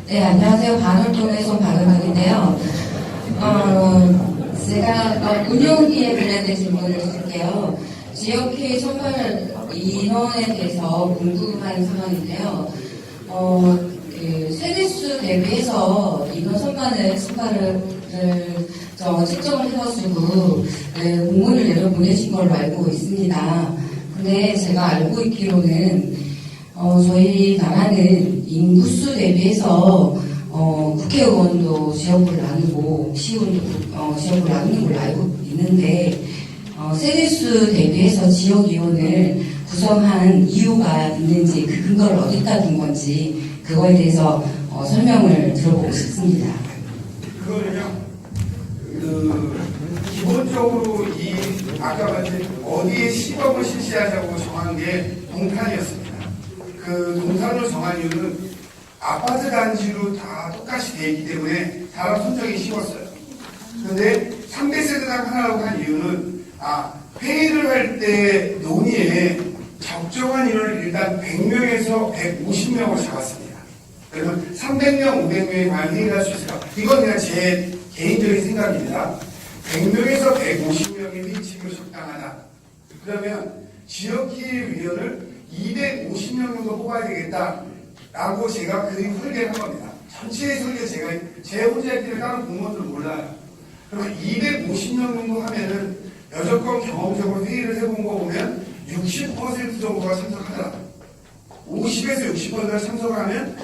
네, 안녕하세요. 반월동에서 박은학인데요. 제가 운영기에 관련된 질문을 드릴게요. 지역회의 선발 인원에 대해서 궁금한 상황인데요. 세대수 대비해서 인원 선발을 책정을 해가지고 공문을 내려보내신 걸로 알고 있습니다. 근데 제가 알고 있기로는 저희 나라는 인구수 대비해서 국회의원도 지역구를 나누고 시의원도 지역구를 나누는 걸로 알고 있는데 세대수 대비해서 지역위원을 구성한 이유가 있는지 그 근거를 어디다 둔 건지 그거에 대해서 설명을 들어보고 싶습니다. 그거는요, 기본적으로 아까 말씀 어디에 시범을 실시하자고 정한 게 동탄이었습니다. 그 동탄으로 정한 이유는 아파트 단지로 다 똑같이 돼 있기 때문에 사람 선정이 쉬웠어요. 그런데 300세대당 하나라고 한 이유는 회의를 할 때 논의에 적정한 인원을 일단 100명에서 150명으로 잡았습니다. 그러면 300명, 500명이 과연 회의를 할 수 있을까? 이건 그냥 제 개인적인 생각입니다. 100명에서 150명이 회의치기로 적당하다. 그러면 지역기획위원을 250명 정도 뽑아야 되겠다라고 제가 그 설계를 한 겁니다. 전체의 설계 제 혼자 했기 때문에 다른 공무원들 몰라요. 그러면 250명 정도 하면은 여태껏 경험적으로 회의를 해본 거 보면 60% 정도가 참석하더라. 50에서 60%가 참석하면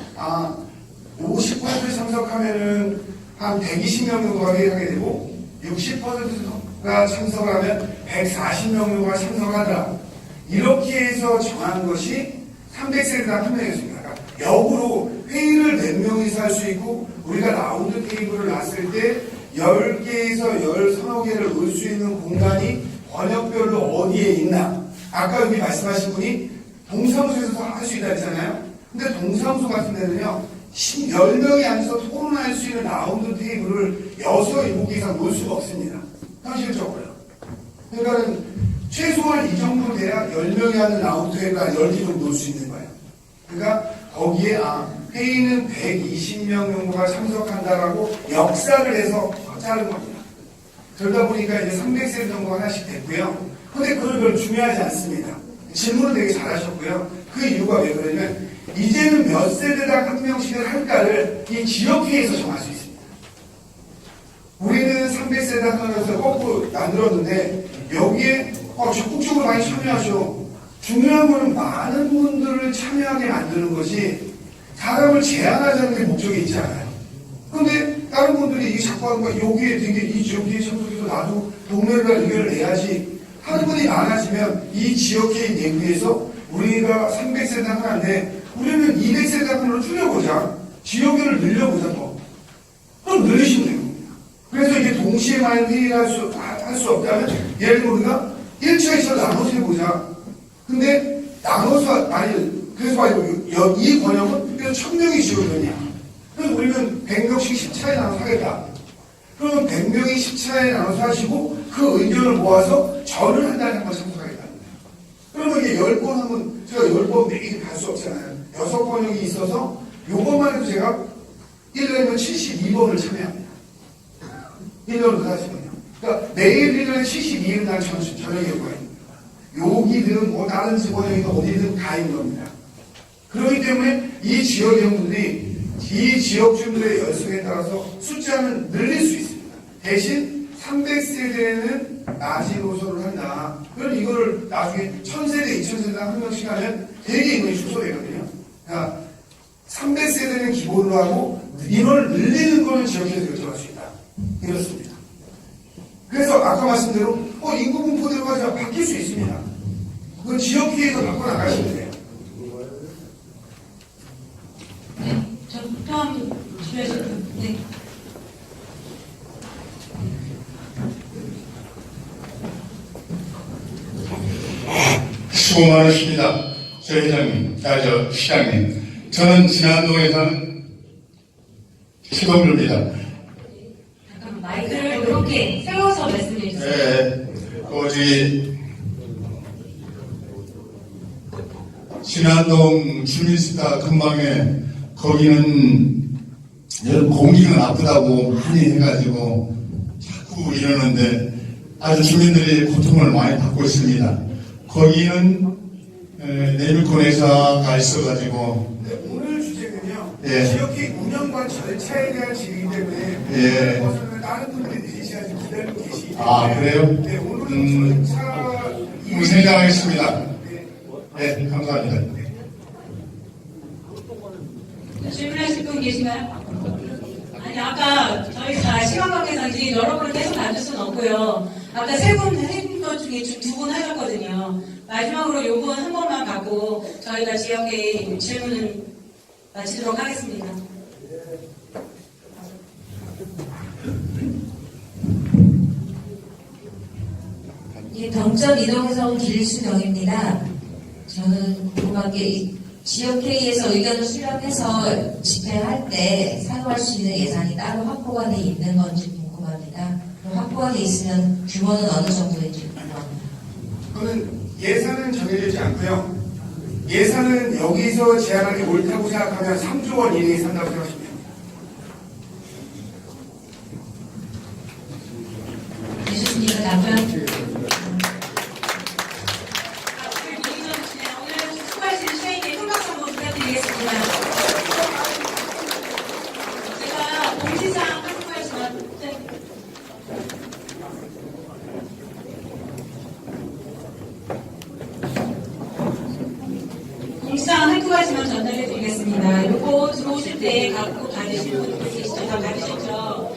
50% 참석하면은 한 120명 정도가 회의를 하게 되고 60%가 참석하면 140명 정도가 참석하더라. 이렇게 해서 정한 것이 300세대당 한 명이었습니다. 그러니까 역으로 회의를 몇 명이서 할 수 있고 우리가 라운드 테이블을 놨을 때 10개에서 10서너 개를 놓을 수 있는 공간이 권역별로 어디에 있나. 아까 여기 말씀하신 분이 동사무소에서도 할 수 있다 했잖아요. 근데 동사무소 같은 데는요, 10명이 앉아서 토론할 수 있는 라운드 테이블을 6, 7개 이상 놓을 수가 없습니다. 현실적으로요. 그러니까 최소한 이 정도 돼야 10명이 하는 라운드 테이블을 10개 정도 놓을 수 있는 거예요. 그러니까 거기에 회의는 120명 정도가 참석한다라고 역사를 해서 자른 겁니다. 그러다 보니까 이제 300세 정도가 하나씩 됐고요. 근데 그걸 별로 중요하지 않습니다. 질문을 되게 잘하셨고요. 그 이유가 왜 그러냐면 이제는 몇 세대당 한 명씩을 할까를 이 지역회의에서 정할 수 있습니다. 우리는 300세대 하면서 거꾸로 만들었는데 여기에 적극적으로 많이 참여하죠. 중요한 거는 많은 분들을 참여하게 만드는 것이 사람을 제한하자는 게 목적이 있지 않아요. 그런데 다른 분들이 이게 자꾸 하는 거야. 여기에 되게 이 지역회의 참석해서 나도 동네를 의견을 내야지 하는 분이 많아지면 이 지역회의 내부에서 우리가 300세대 하나인데 우리는 200세대 하나로 줄여보자. 지역회의를 늘려보자 더. 그럼 늘리시면 됩니다. 그래서 이게 동시에 많은 회의를 할 수 없다면 예를 들어 우리가 1차, 2차 나눠서 해보자. 근데 나눠서 그래서 이 권역은 그래서 1000명이 지역위원이야. 그래서 우리는 100명씩 10차에 나눠서 하겠다. 그러면 100명이 10차에 나눠서 하시고 그 의견을 모아서 저는 한 달에 한 번 참석하겠다. 그러면 이게 10번 하면 제가 10번 매일 갈 수 없잖아요. 6번역이 있어서 요것만 해도 제가 1년이면 72번을 참여합니다. 1년을 하시면요. 그러니까 매일 1년에 72일 날 저녁에 오거든요. 여기든 뭐 다른 지번역이든 어디든 다 있는 겁니다. 그렇기 때문에 이 지역 형들이 이 지역 주민들의 열성에 따라서 숫자는 늘릴 수 있습니다. 대신 300세대는 낮은 노선을 한다. 그럼 이거를 나중에 1000세대, 2000세대 한 명씩 하면 되게 인원이 축소되거든요. 그러니까 300세대는 기본으로 하고 인원을 늘리는 거는 지역에서 결정할 수 있다. 이렇습니다. 그래서 아까 말씀대로 인구 분포대로가 바뀔 수 있습니다. 그건 지역회의에서 바꿔나가시면 돼요. 네, 저 포함 주려실 분. 네. 수고 많으십니다. 저 회장님, 시장님. 저는 진안동에 사는 최동규입니다. 잠깐 마이크를 이렇게 세워서 말씀해 주세요. 네, 진안동 주민센터 근방에 거기는 공기가 나쁘다고 많이 해가지고 자꾸 이러는데 아주 주민들이 고통을 많이 받고 있습니다. 거기는 내밀권회사가 있어가지고 오늘 주제는요. 예. 지역회의 운영과 절차에 대한 질의이기 때문에 예. 그것은 다른 분들이 내시하지 기다리고 계시기 때문에 그래요? 네, 오늘은 절차 생각하겠습니다. 네, 감사합니다. 질문하실 분 계시나요? 아니, 아까 저희가 시간 관계상 지금 여러분을 계속 놔둘 수는 없고요. 아까 세 분 해준 것 중에 두 분 하셨거든요. 마지막으로 요 분 한 번만 받고 저희가 지역회의 질문은 마치도록 하겠습니다. 예, 동점 이동에서 온 길수경입니다. 저는 궁금한 게 지역회의에서 의견을 수렴해서 집행할 때 사용할 수 있는 예산이 따로 확보가 돼 있는 건지 궁금합니다. 확보가 돼 있으면 규모는 어느 정도인지 궁금합니다. 그거는 예산은 정해지지 않고요. 예산은 여기서 제안하기 옳다고 생각하면 3조 원 이내에 산다고 생각하시면 됩니다. 되셨습니까? 답변? 수고하신 시행에 큰 박수 한번 부탁드리겠습니다. 제가 공지사항 한국에서 공지사항 한두 가지만 전달해 드리겠습니다. 요거 들어오실 때 갖고 가주실 분들 계시죠? 다 가주셨죠?